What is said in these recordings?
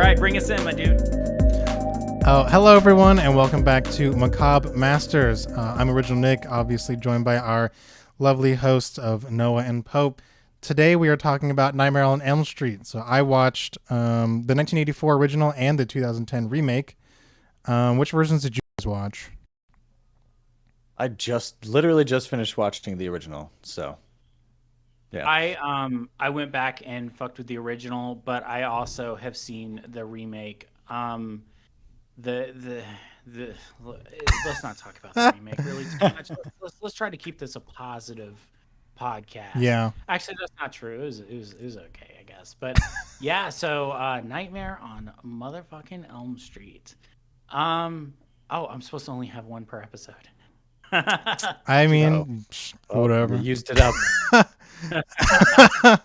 right, bring us in, my dude. Oh, hello everyone, and welcome back to Macabre Masters. I'm Original Nick, obviously joined by our lovely hosts of Noah and Pope. Today we are talking about Nightmare on Elm Street. So I watched the 1984 original and the 2010 remake. Which versions did you guys watch? I literally just finished watching the original, so yeah. I went back and fucked with the original, but I also have seen the remake. The let's not talk about the remake really too much. Let's try to keep this a positive podcast. Yeah. Actually, that's not true. It was okay, I guess. But yeah, so Nightmare on motherfucking Elm Street. I'm supposed to only have one per episode. I mean, whatever. You used it up.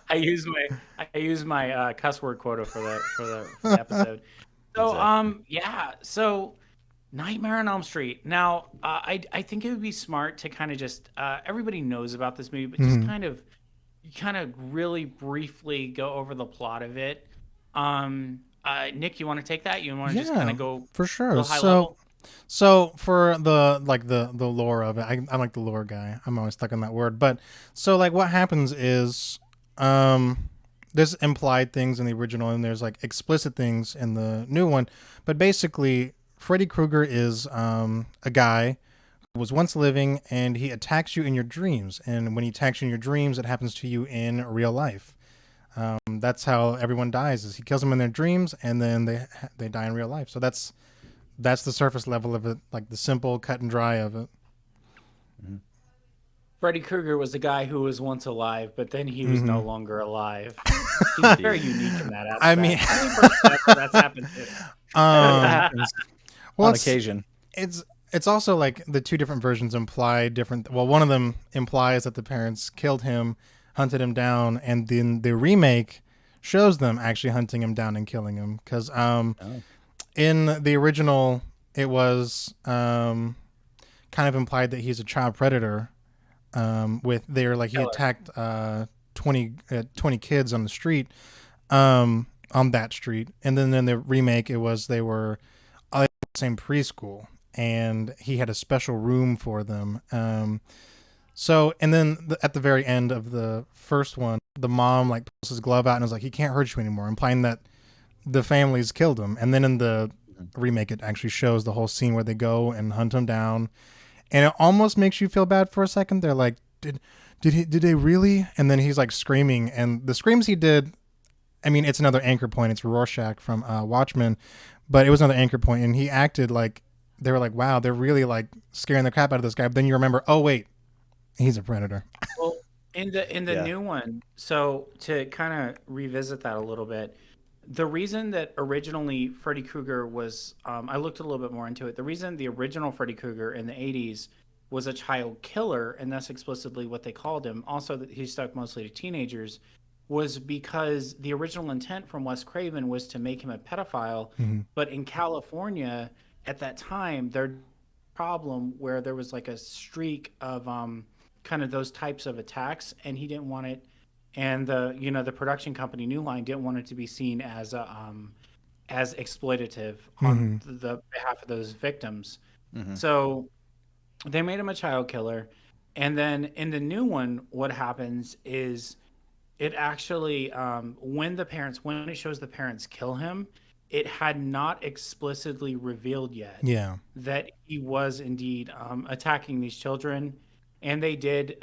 I use my cuss word quota for the episode. So Exactly. so Nightmare on Elm Street. Now I think it would be smart to kind of just everybody knows about this movie, but just kind of really briefly go over the plot of it. Nick, you want to take that? You want to just kind of go for sure. real high level? So for the lore of it, I'm like the lore guy. I'm always stuck on that word. But so like what happens is there's implied things in the original and there's like explicit things in the new one. But basically Freddy Krueger is a guy who was once living and he attacks you in your dreams. And when he attacks you in your dreams, it happens to you in real life. That's how everyone dies, is he kills them in their dreams and then they die in real life. So that's the surface level of it, like the simple cut and dry of it. Freddy Krueger was a guy who was once alive, but then he was no longer alive. He's very unique in that aspect. I mean, that's happened too. Happens well, on occasion. It's also like the two different versions imply different. Well, one of them implies that the parents killed him, hunted him down, and then the remake shows them actually hunting him down and killing him. Because in the original, it was kind of implied that he's a child predator. He attacked 20 kids on the street, on that street, and then in the remake, it was they were all in the same preschool, and he had a special room for them. So, and then at the very end of the first one, the mom like pulls his glove out and was like, "He can't hurt you anymore," implying that the family's killed him. And then in the remake, it actually shows the whole scene where they go and hunt him down, and it almost makes you feel bad for a second. They're like, "Did they really?" And then he's like screaming, and the screams he did, I mean, it's another anchor point. It's Rorschach from Watchmen, but it was another anchor point, and he acted like they were like, "Wow, they're really like scaring the crap out of this guy." But then you remember, oh wait, he's a predator. Well, in the new one, so to kind of revisit that a little bit, the reason that originally Freddy Krueger was, I looked a little bit more into it. The reason the original Freddy Krueger in the 80s was a child killer, and that's explicitly what they called him, also that he stuck mostly to teenagers, was because the original intent from Wes Craven was to make him a pedophile. But in California at that time, their problem where there was like a streak of kind of those types of attacks, and he didn't want it, and the production company New Line didn't want it to be seen as exploitative on the behalf of those victims. So they made him a child killer, and then in the new one, what happens is it actually when it shows the parents kill him, it had not explicitly revealed yet that he was indeed attacking these children, and they did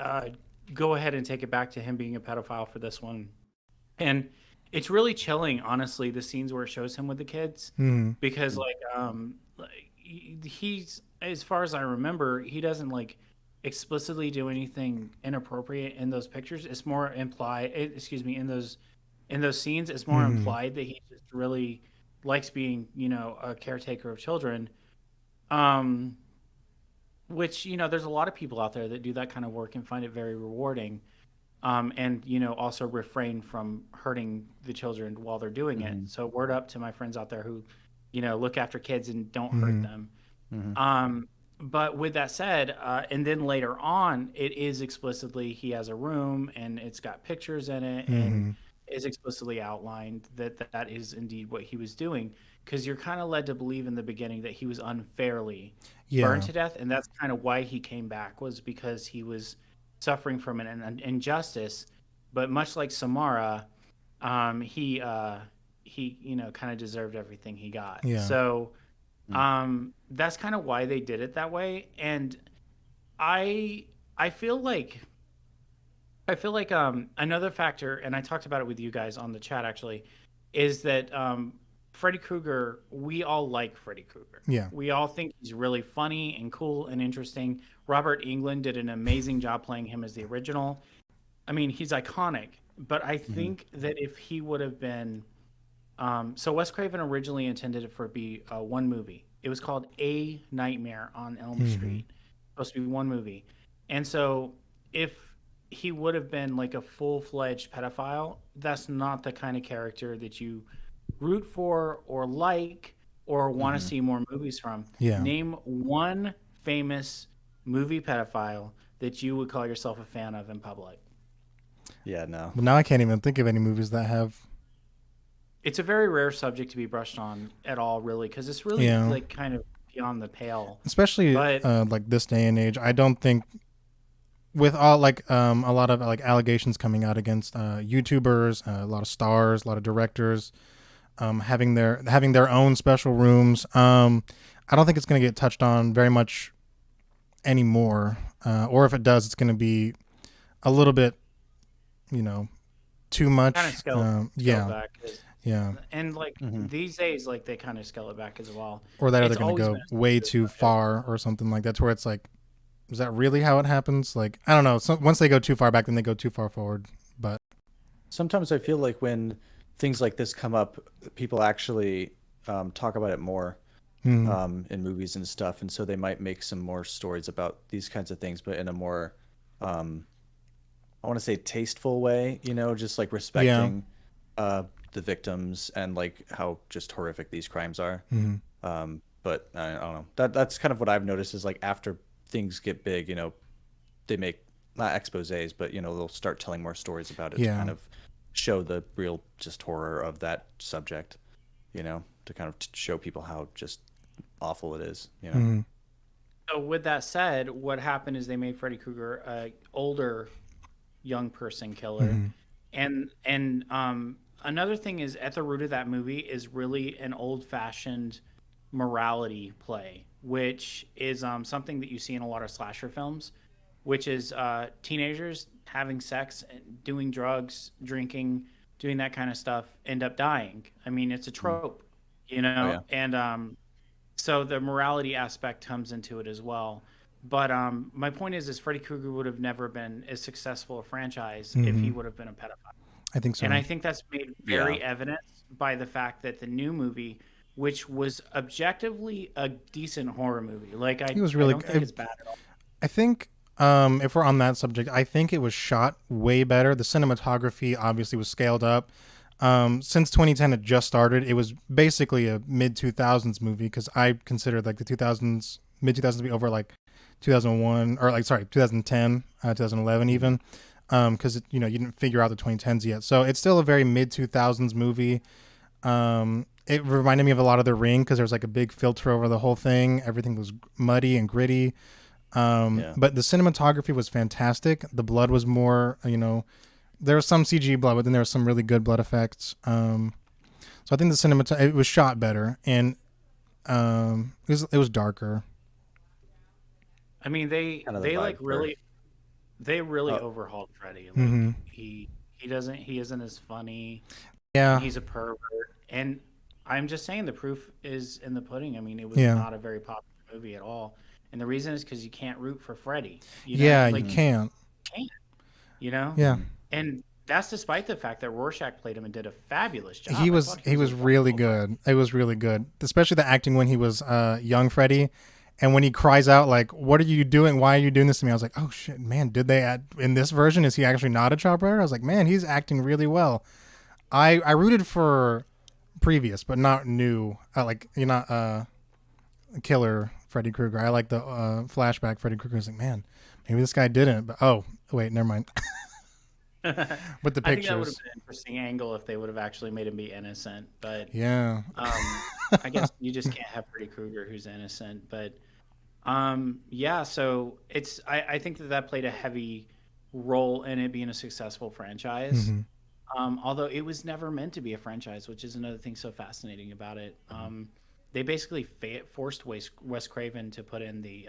go ahead and take it back to him being a pedophile for this one. And it's really chilling, honestly, the scenes where it shows him with the kids, because he's, as far as I remember, he doesn't like explicitly do anything inappropriate in those pictures. It's more implied, in those scenes, it's more implied that he just really likes being, a caretaker of children. Which, there's a lot of people out there that do that kind of work and find it very rewarding. And, also refrain from hurting the children while they're doing it. So word up to my friends out there who, look after kids and don't hurt them. But with that said, and then later on, it is explicitly he has a room and it's got pictures in it, and is explicitly outlined that that is indeed what he was doing, because you're kind of led to believe in the beginning that he was unfairly burned Yeah. to death, and that's kind of why he came back, was because he was suffering from an injustice. But much like Samara, he kind of deserved everything he got. Yeah. So that's kind of why they did it that way. And I I feel like another factor, and I talked about it with you guys on the chat actually, is that Freddy Krueger, we all like Freddy Krueger. Yeah. We all think he's really funny and cool and interesting. Robert Englund did an amazing job playing him as the original. I mean, he's iconic, but I think that if he would have been, so Wes Craven originally intended it for it be one movie. It was called A Nightmare on Elm Street. Supposed to be one movie, and so if he would have been like a full-fledged pedophile, that's not the kind of character that you root for or like or want to see more movies from. Yeah. Name one famous movie pedophile that you would call yourself a fan of in public. Yeah, no. But now I can't even think of any movies that have. It's a very rare subject to be brushed on at all, really, because it's really Yeah. like kind of beyond the pale. Especially But like this day and age, I don't think with all like a lot of like allegations coming out against YouTubers, a lot of stars, a lot of directors having their own special rooms. I don't think it's going to get touched on very much anymore, or if it does, it's going to be a little bit, too much. kind of scale Yeah, back. yeah. And like these days, like they kind of scale it back as well. Or that It's they're going to always go been a way subject, too far or something like that, to where it's like, is that really how it happens? Like, I don't know. So once they go too far back, then they go too far forward. But Sometimes I feel like when things like this come up, people actually talk about it more in movies and stuff, and so they might make some more stories about these kinds of things, but in a more, I want to say tasteful way, just like respecting the victims and like how just horrific these crimes are. But I don't know. That's kind of what I've noticed is like after things get big, they make not exposés, but they'll start telling more stories about it to Yeah. kind of show the real just horror of that subject, to kind of show people how just awful it is. So with that said, what happened is they made Freddy Krueger a older young person killer, and another thing is at the root of that movie is really an old fashioned morality play, which is something that you see in a lot of slasher films, which is teenagers having sex, doing drugs, drinking, doing that kind of stuff, end up dying. I mean, it's a trope, Oh, yeah. and so the morality aspect comes into it as well. But my point is Freddy Krueger would have never been as successful a franchise if he would have been a pedophile. I think so. And I think that's made very Yeah. evident by the fact that the new movie, which was objectively a decent horror movie, like It was really I don't think it's bad at all. I think if we're on that subject, I think it was shot way better. The cinematography obviously was scaled up. Since 2010 had just started, it was basically a mid 2000s movie, because I considered like the 2000s, mid 2000s to be over like 2001 or like 2010, 2011 even, because you didn't figure out the 2010s yet. So it's still a very mid 2000s movie. It reminded me of a lot of The Ring, because there was like a big filter over the whole thing. Everything was muddy and gritty. But the cinematography was fantastic. The blood was more, there was some CG blood, but then there was some really good blood effects. So I think it was shot better, and it was darker. I mean, they Kind of the they vibe like for- really they really overhauled Freddy. Like he isn't as funny. Yeah, He's a pervert, and I'm just saying the proof is in the pudding. I mean, it was Yeah. not a very popular movie at all, and the reason is because you can't root for Freddy. yeah, like, you can't. Yeah, and that's despite the fact that Rorschach played him and did a fabulous job. he I was thought he was a really wonderful good. It was really good, especially the acting when he was young Freddy, and when he cries out like, "What are you doing? Why are you doing this to me?" I was like, "Oh shit, man! Did they add in this version? Is he actually not a child predator?" I was like, "Man, he's acting really well." I rooted for previous, but not new. Like you're not killer Freddy Krueger. I like the flashback Freddy Krueger. I was like, man, maybe this guy didn't. But oh wait, never mind. with the I think that would have pictures. been an interesting angle if they would have actually made him be innocent. But Yeah. um, I guess you just can't have Freddy Krueger who's innocent. But yeah, so I think that that played a heavy role in it being a successful franchise. Hmm. Although it was never meant to be a franchise, which is another thing so fascinating about it. They basically forced Wes Craven to put in the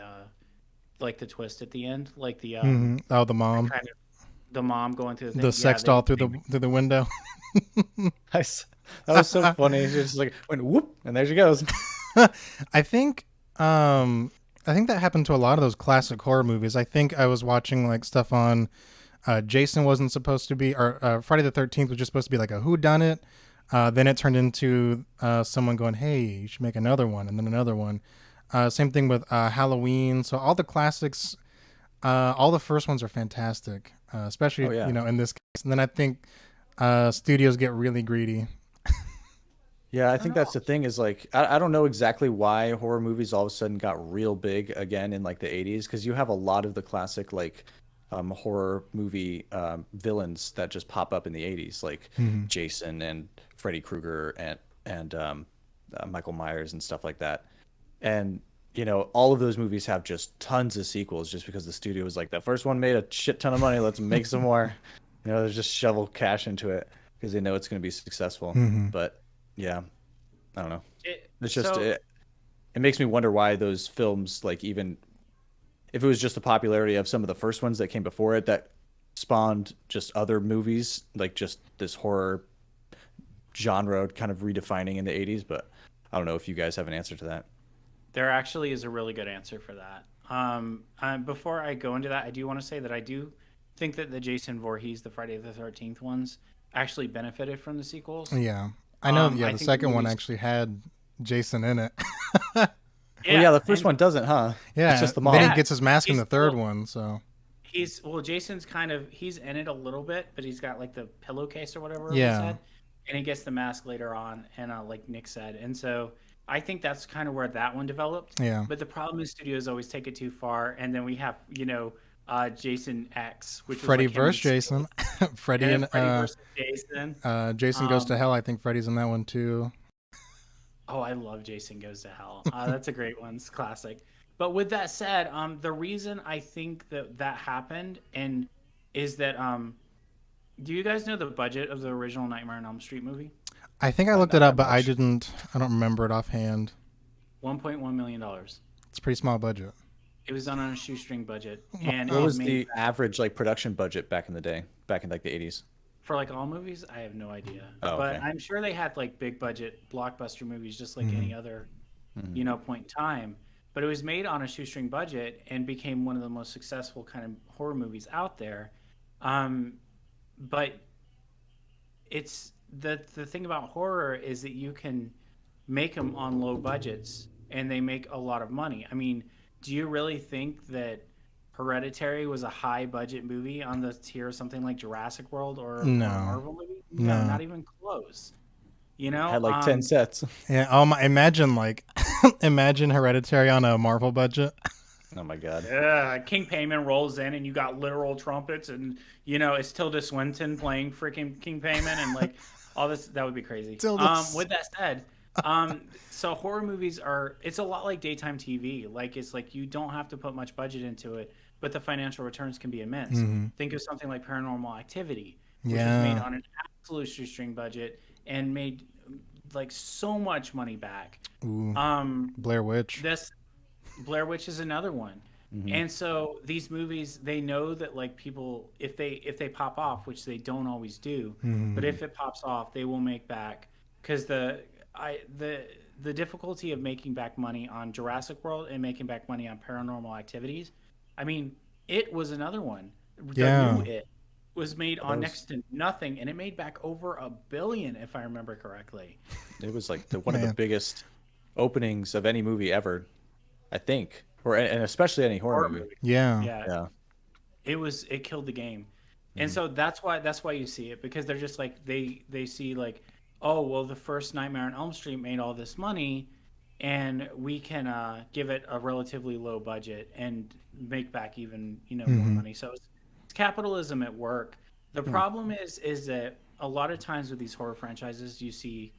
like the twist at the end, like Hmm. Oh, the the mom, kind of the mom going through the the thing. Yeah, sex doll through the window. Nice. That was so funny. She just like went whoop, and there she goes. I think I think that happened to a lot of those classic horror movies. I think I was watching like stuff on Jason wasn't supposed to be, or Friday the 13th was just supposed to be like a who done it. Then it turned into someone going, "Hey, you should make another one," and then another one. Same thing with Halloween. So all the classics, all the first ones are fantastic, Oh especially yeah. in this case. And then I think studios get really greedy. Yeah, I I don't think know. that's the thing is like I don't know exactly why horror movies all of a sudden got real big again in like the 80s because you have a lot of the classic like horror movie villains that just pop up in the 80s like Hmm. Jason and Freddy Krueger and Michael Myers and stuff like that. And all of those movies have just tons of sequels just because the studio was like the first one made a shit ton of money, let's make some more. They just shovel cash into it because they know it's going to be successful. Hmm. But yeah, I don't know. It, It's just so it makes me wonder why those films, like even if it was just the popularity of some of the first ones that came before it that spawned just other movies, like just this horror genre kind of redefining in the 80s, but I don't know if you guys have an answer to that. there actually is a really good answer for that. Before I go into that, I do want to say that I do think that the Jason Voorhees, the Friday the 13th ones, actually benefited from the sequels. Yeah, I know. Yeah, I the think the second one movies, actually had Jason in it. Oh yeah, yeah, the first and one doesn't, huh? It's Yeah, just the then he mom. yeah, gets his mask in he's the third well, one. So Jason's kind of he's in it a little bit, but he's got like the pillowcase or whatever over his yeah, head, and he gets the mask later on, and like Nick said, and so I think that's kind of where that one developed. yeah. But the problem is studios always take it too far, and then we have Jason X, which was Freddy like him versus and Steve, Jason. Freddy and then and Freddy versus Jason. Jason Goes to Um, Hell. I think Freddy's in that one too. oh, I love Jason Goes to Hell. That's a great one. It's classic. But with that said, the reason I think that that happened and is that do you guys know the budget of the original Nightmare on Elm Street movie? I think I looked it Not up, that but I much. didn't. I don't remember it offhand. $1.1 million. It's a pretty small budget. It was done on a shoestring budget, and What Oh, it was made the average like production budget back in the day, back in like the 80s? for like all movies. I have no idea, Oh, but okay. I'm sure they had like big budget blockbuster movies, just like hmm. any other Hmm. point in time. But it was made on a shoestring budget and became one of the most successful kind of horror movies out there. Um, but it's the thing about horror is that you can make them on low budgets and they make a lot of money. I mean, do you really think that Hereditary was a high budget movie on the tier of something like Jurassic World or a No, Marvel movie? No, no. not even close. You know, Had like 10 sets. Yeah. Oh my! Imagine like, imagine Hereditary on a Marvel budget. Oh my God. yeah, King Payment rolls in and you got literal trumpets and it's Tilda Swinton playing freaking King Payment and like all this that would be crazy. Tilda. With that said, so horror movies are it's a lot like daytime TV. Like it's like you don't have to put much budget into it, but the financial returns can be immense. Hmm. Think of something like Paranormal Activity, which was made Yeah. on an absolute shoestring budget and made like so much money back. Ooh. Um, Blair Witch. this Blair Witch is another one. Hmm. And so these movies, they know that like people, if they pop off, which they don't always do, but Hmm. if it pops off, they will make back because the difficulty of making back money on Jurassic World and making back money on Paranormal Activities. I mean, it was another one. The Yeah. new It was made That on was next to nothing, and it made back over $1 billion, if I remember correctly. it was like the one of the Man. biggest openings of any movie ever, I think, or and especially any horror Horror movie. movie. Yeah. Yeah, Yeah. it killed the game. And Hmm. so that's why you see it because they're just like they see like, oh well, the first Nightmare on Elm Street made all this money, and we can give it a relatively low budget and make back even more Hmm. money. So it's capitalism at work. The problem is that a lot of times with these horror franchises, you see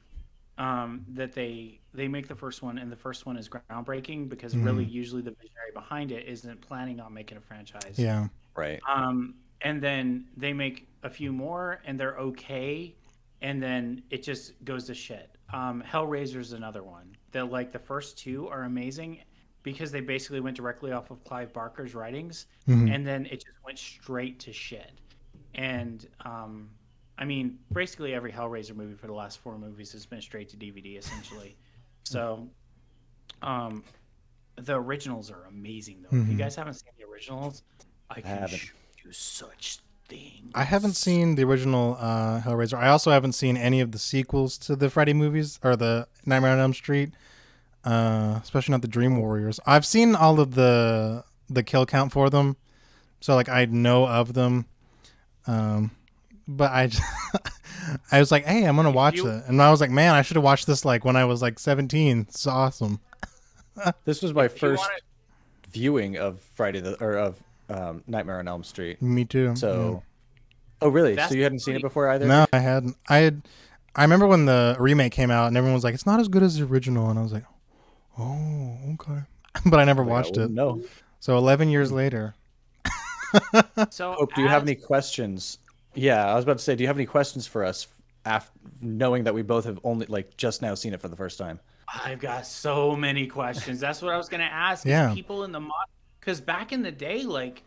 that they make the first one, and the first one is groundbreaking because really usually the visionary behind it isn't planning on making a franchise. Yeah. Right. And then they make a few more, and they're okay, and then it just goes to shit. Hellraiser's another one that like the first two are amazing because they basically went directly off of Clive Barker's writings, and then it just went straight to shit. And I mean, basically every Hellraiser movie for the last 4 movies has been straight to DVD, essentially. So, the originals are amazing, though. If you guys haven't seen the originals, I can do such things. I haven't seen the original Hellraiser. I also haven't seen any of the sequels to the Freddy movies or the Nightmare on Elm Street, especially not the Dream Warriors. I've seen all of the kill count for them, so like I know of them. But I was like, hey, I'm gonna watch it, and I was like, man, I should have watched this like when I was like 17. It's awesome. This was my first viewing of Nightmare on Elm Street. Me too. So, oh really? So you hadn't seen it before either? No, I hadn't. I remember when the remake came out, and everyone was like, it's not as good as the original, and I was like, oh, okay. But I never watched it. No. So 11 years later. So, Hope, do you have any questions? Yeah, I was about to say, do you have any questions for us after knowing that we both have only like just now seen it for the first time? I've got so many questions. That's what I was going to ask. Yeah. People in the because back in the day, like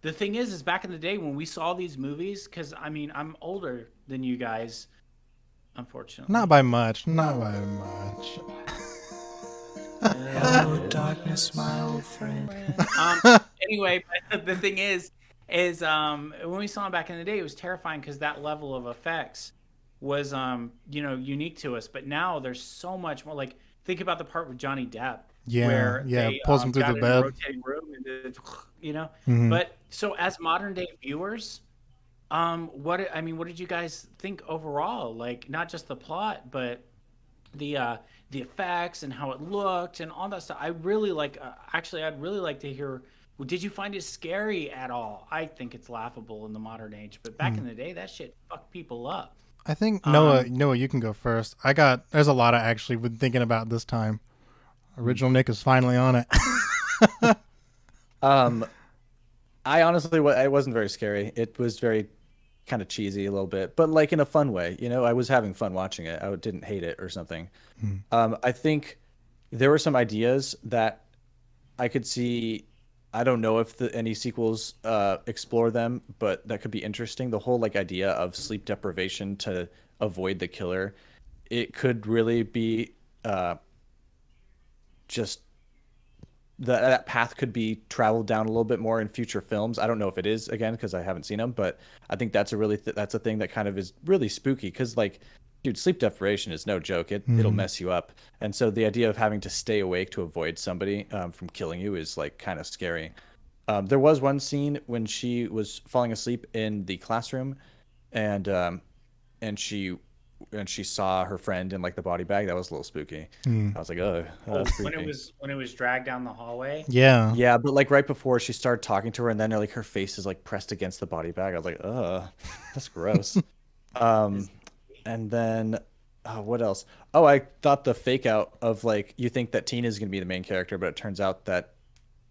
the thing is back in the day when we saw these movies, because I mean I'm older than you guys, unfortunately. Not by much. Not by much. Hello, darkness, my old friend. Anyway, but the thing is when we saw them back in the day, it was terrifying because that level of effects was unique to us. But now there's so much more. Like think about the part with Johnny Depp, where they pulls him through the got in bed, a rotating room, and But so as modern day viewers, what did you guys think overall? Like not just the plot, but the effects and how it looked and all that stuff. I really like. Actually, I'd really like to hear. Did you find it scary at all? I think it's laughable in the modern age, but back in the day, that shit fucked people up. I think Noah, you can go first. There's a lot of actually been thinking about this time. Original Nick is finally on it. I honestly, it wasn't very scary. It was very kind of cheesy a little bit, but like in a fun way. I was having fun watching it. I didn't hate it or something. I think there were some ideas that I could see. I don't know if any sequels explore them, but that could be interesting. The whole like idea of sleep deprivation to avoid the killer, it could really be just that path could be traveled down a little bit more in future films. I don't know if it is again because I haven't seen them, but I think that's that's a thing that kind of is really spooky because like. Dude, sleep deprivation is no joke. It'll mess you up. And so the idea of having to stay awake to avoid somebody from killing you is like kind of scary. There was one scene when she was falling asleep in the classroom and she saw her friend in like the body bag. That was a little spooky. I was like, oh, that's creepy. When it was dragged down the hallway. Yeah. Yeah, but like right before she started talking to her and then like her face is like pressed against the body bag. I was like, that's gross. And then, what else? Oh, I thought the fake out of like, you think that Tina's going to be the main character, but it turns out that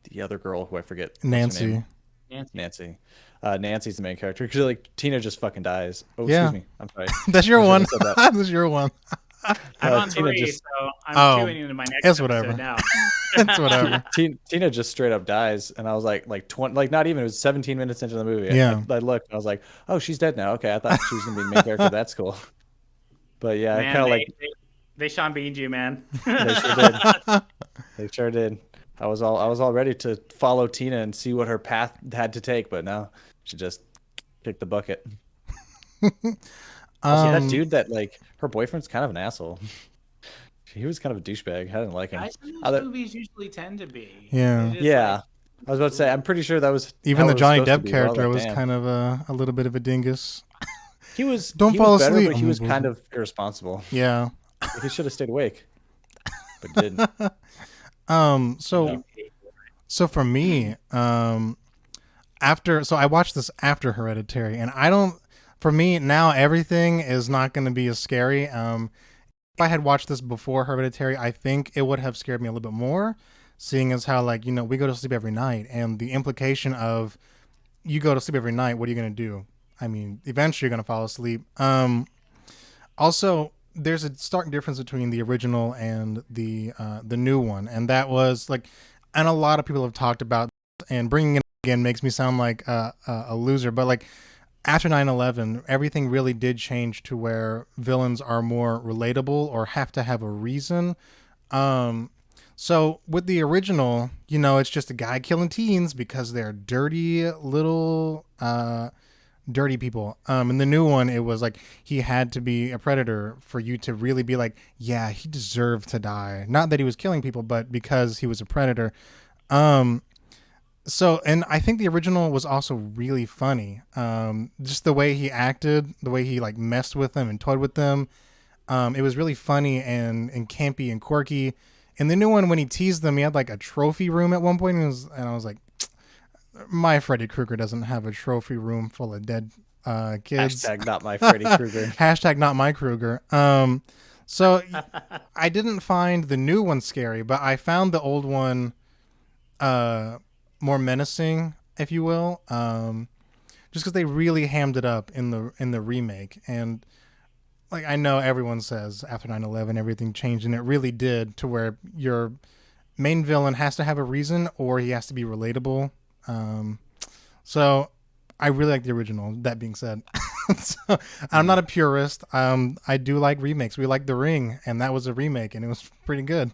the other girl who I forget. Nancy. Nancy's the main character. Because like, Tina just fucking dies. Oh, Yeah. excuse me. I'm sorry. That's your one. That. That's your one. I'm on Tina 3, just- so I'm tuning into my next it's episode whatever. now. It's whatever. Tina just straight up dies. And I was like 20, like not even, it was 17 minutes into the movie. Yeah. I looked and I was like, oh, she's dead now. Okay. I thought she was going to be the main character. That's cool. But yeah, Man, kind of like they Sean Beaned you, man. they sure did. They sure did. I was all ready to follow Tina and see what her path had to take, but no, she just kicked the bucket. Also, that dude that like her boyfriend's kind of an asshole. He was kind of a douchebag. I didn't like him. Guys in those movies usually tend to be. Yeah. It is Yeah. like- I was about to say, I'm pretty sure that was Even how the it was Johnny supposed to Depp be, but I character like, was damn. kind of a little bit of a dingus. He was Don't he fall was better, asleep. but he was kind of irresponsible. Yeah. Like, he should have stayed awake, but didn't. So for me, I watched this after Hereditary, and I don't for me now, everything is not going to be as scary. If I had watched this before Hereditary, I think it would have scared me a little bit more, seeing as how like we go to sleep every night, and the implication of you go to sleep every night. What are you going to do? I mean, eventually you're going to fall asleep. Also, there's a stark difference between the original and the new one, and that was like, and a lot of people have talked about, and bringing it again makes me sound like a loser, but like after 9/11, everything really did change to where villains are more relatable or have to have a reason. So with the original, it's just a guy killing teens because they're dirty little dirty people. In the new one, it was like he had to be a predator for you to really be like, yeah, he deserved to die. Not that he was killing people, but because he was a predator. So, and I think the original was also really funny. Just the way he acted, the way he like messed with them and toyed with them. It was really funny and campy and quirky. In the new one, when he teased them, he had like a trophy room at one point, and I was like, my Freddy Krueger doesn't have a trophy room full of dead kids. Hashtag not my Freddy Krueger. Hashtag not my Krueger. So I didn't find the new one scary, but I found the old one more menacing, if you will, just because they really hammed it up in the remake. And like I know everyone says after 9/11 everything changed, and it really did, to where your main villain has to have a reason or he has to be relatable. So I really like the original. That being said, so, I'm not a purist. I do like remakes. We like The Ring, and that was a remake, and it was pretty good.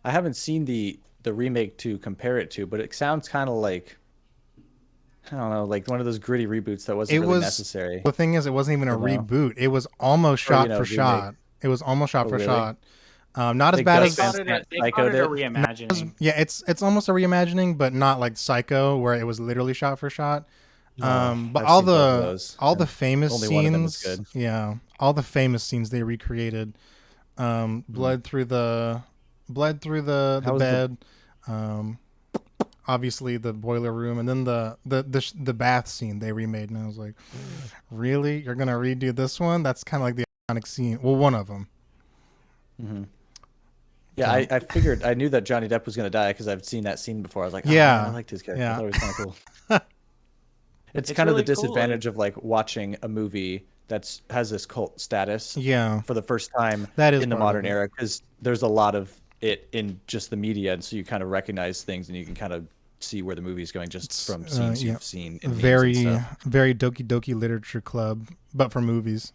I haven't seen the remake to compare it to, but it sounds kind of like, I don't know, like one of those gritty reboots that wasn't really necessary. The thing is, it wasn't even a reboot. It was almost shot for shot. It was almost shot for shot. Not as bad as they called it a reimagining. Yeah, it's almost a reimagining, but not like Psycho, where it was literally shot for shot. But all the famous scenes, all the famous scenes they recreated. Blood through the bed. Obviously the boiler room, and then the bath scene they remade, and I was like, really? You're gonna redo this one? That's kind of like the iconic scene. Well, one of them. Mm-hmm. Yeah, I figured, I knew that Johnny Depp was going to die because I've seen that scene before. I was like, yeah, man, I liked his character. I thought it was kind of cool. It's kind of really the disadvantage of like watching a movie that has this cult status for the first time in the modern era, because there's a lot of it in just the media, and so you kind of recognize things and you can kind of see where the movie is going just from scenes you've seen. In very Doki Doki Literature Club, but for movies.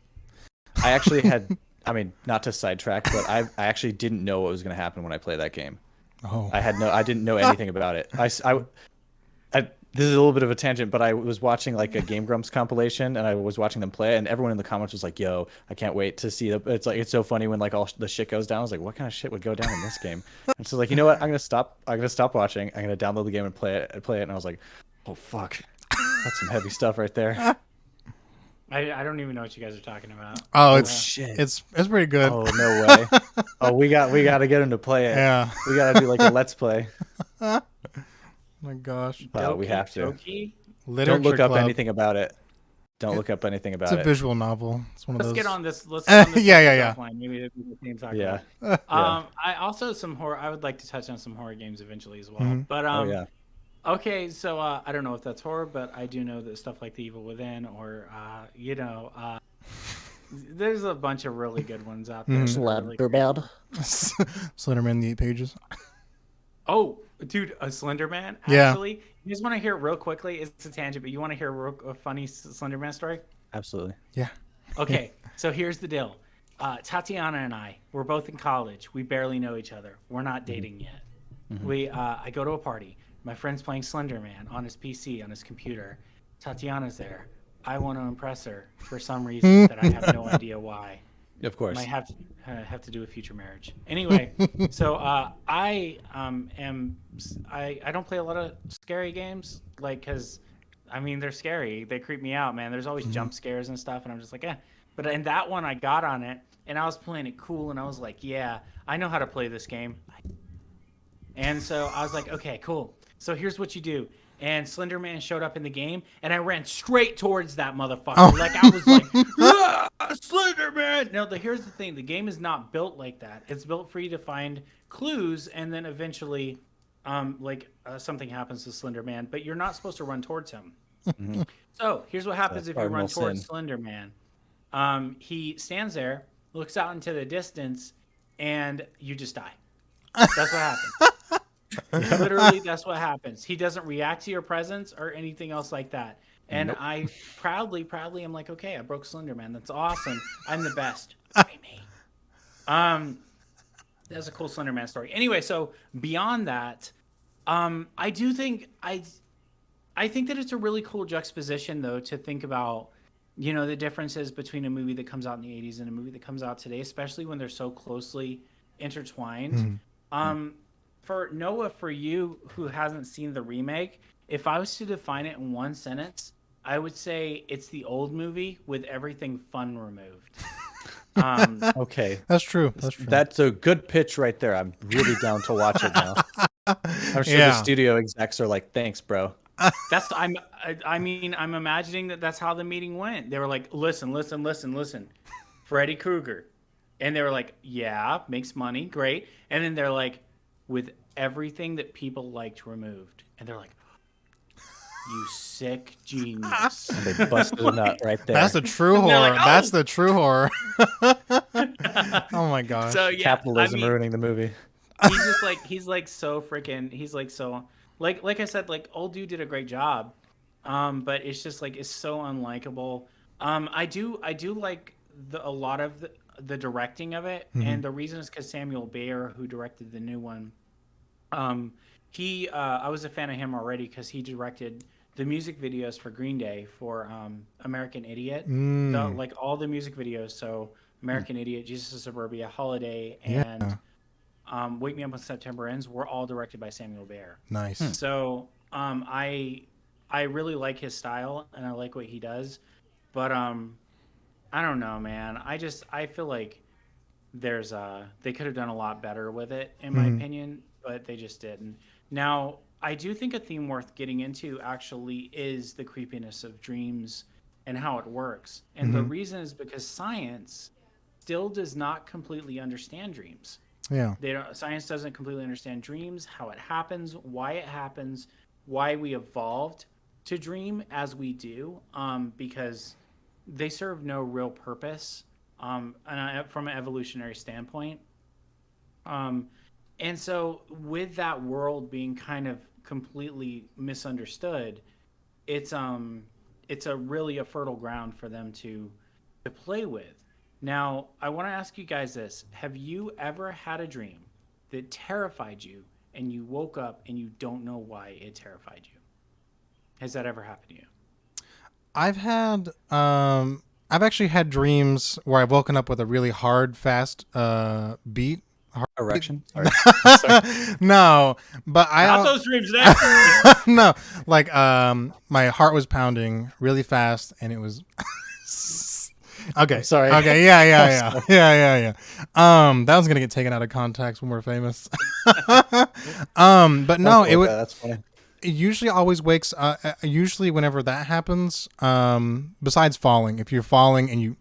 I actually had... I mean, not to sidetrack, but I actually didn't know what was going to happen when I played that game. Oh, I didn't know anything about it. This is a little bit of a tangent, but I was watching like a Game Grumps compilation, and I was watching them play, and everyone in the comments was like, "Yo, I can't wait to see the." It's like, it's so funny when like all the shit goes down. I was like, "What kind of shit would go down in this game?" And so like, you know what? I'm gonna stop watching. I'm gonna download the game and play it. And I was like, "Oh fuck, that's some heavy stuff right there." I don't even know what you guys are talking about. Oh, it's pretty good. Oh, no way. Oh, we got to get him to play it. Yeah. We got to do like a let's play. My gosh. We have to. Literature Don't look up Club. anything about it. Don't look up anything about it. It's a visual novel. It's one of those. Let's get on this. Yeah. Offline. Maybe we can talk yeah. about it. I also I would like to touch on some horror games eventually as well. Mm-hmm. But okay, so I don't know if that's horror, but I do know that stuff like The Evil Within, or there's a bunch of really good ones out there. Slenderman. Slenderman, the 8 pages. Oh, dude, a Slenderman. Yeah. Actually, you just want to hear it real quickly. It's a tangent, but you want to hear a funny Slenderman story? Absolutely. Yeah. Okay, so here's the deal. Tatiana and I, we're both in college. We barely know each other. We're not dating yet. Mm-hmm. I go to a party. My friend's playing Slenderman on his PC, on his computer. Tatiana's there. I want to impress her for some reason that I have no idea why. Of course. Might have to do a future marriage. Anyway, so I don't play a lot of scary games, like, because I mean they're scary. They creep me out, man. There's always jump scares and stuff, and I'm just like, eh. But in that one, I got on it, and I was playing it cool, and I was like, yeah, I know how to play this game. And so I was like, okay, cool. So here's what you do. and Slender Man showed up in the game, and I ran straight towards that motherfucker. Oh. Like I was like, ah, Slender Man. No, here's the thing: the game is not built like that. It's built for you to find clues, and then eventually, something happens to Slender Man. But you're not supposed to run towards him. Mhm. So here's what happens if you run cardinal towards sin. Slender Man. He stands there, looks out into the distance, and you just die. That's what happens. Literally, that's what happens. He doesn't react to your presence or anything else like that. And Nope. I proudly am like, okay, I broke Slender Man. That's awesome. I'm the best. Hey, me. That's a cool Slender Man story. Anyway, so beyond that, I do think I think that it's a really cool juxtaposition, though, to think about, the differences between a movie that comes out in the 80s and a movie that comes out today, especially when they're so closely intertwined. For Noah, for you who hasn't seen the remake, if I was to define it in one sentence, I would say it's the old movie with everything fun removed. Okay, That's true. That's true. that's a good pitch right there. I'm really down to watch it now. I'm sure the Yeah. studio execs are like, "Thanks, bro." I'm imagining that's how the meeting went. They were like, listen, Freddy Krueger. And they were like, yeah, makes money, great. And then they're like, with everything that people liked removed. And they're like, you sick genius. They busted a nut right there. That's the true They're horror. like, "Oh!" That's the true horror. Oh my gosh. So yeah, Capitalism ruining the movie. he's like so freaking, he's like so, like I said, like old dude did a great job. But it's just like, it's so unlikable. I do like a lot of the directing of it. And the reason is because Samuel Bayer, who directed the new one, I was a fan of him already because he directed the music videos for Green Day for American Idiot. Like all the music videos. So American Idiot, Jesus of Suburbia, Holiday, and Wake Me Up When September Ends were all directed by Samuel Bayer. Nice. So I really like his style and I like what he does. But I don't know, man. I feel like they could have done a lot better with it, in my opinion, but they just didn't. Now, I do think a theme worth getting into actually is the creepiness of dreams and how it works. And the reason is because science still does not completely understand dreams. Yeah. Science doesn't completely understand dreams, how it happens, why we evolved to dream as we do, because they serve no real purpose from an evolutionary standpoint. And so with that world being kind of completely misunderstood, it's a really a fertile ground for them to play with. Now, I want to ask you guys this. Have you ever had a dream that terrified you and you woke up and you don't know why it terrified you? Has that ever happened to you? I've actually had dreams where I've woken up with a really hard, fast beat. Erection. Sorry. No, but Not those dreams there. no, like my heart was pounding really fast and it was okay. I'm sorry. Okay, yeah. That was gonna get taken out of context when we're famous. But no, it would. That's funny. It usually always wakes. Usually, whenever that happens, besides falling, if you're falling and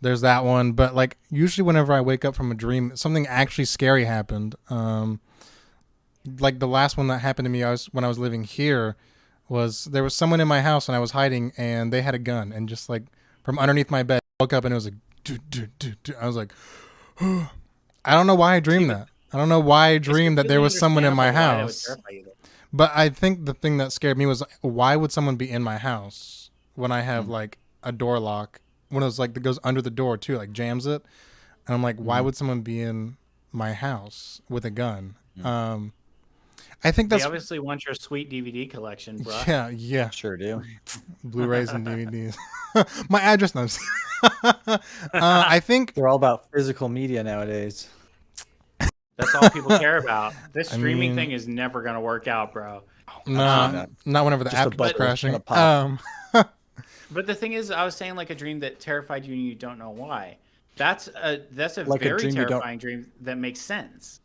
there's that one. But like usually, whenever I wake up from a dream, something actually scary happened. Like the last one that happened to me, when I was living here, there was someone in my house and I was hiding, and they had a gun, and just like from underneath my bed, I woke up and it was like, I was like, I don't know why I dreamed that. I don't know why I dreamed that there was someone in my house. But I think the thing that scared me was, why would someone be in my house when I have like a door lock? One of those like that goes under the door too, like jams it. And I'm like, why would someone be in my house with a gun? I think that's They obviously want your sweet DVD collection, bro. yeah, Sure do. Blu-rays and DVDs. My address knows. I think They're all about physical media nowadays. That's all people care about. This streaming mean- thing is never gonna work out, bro. not whenever the Just a app is bubble. crashing. It's gonna pop. But the thing is, I was saying like a dream that terrified you and you don't know why. That's a Like a very dream you don't- terrifying dream that makes sense.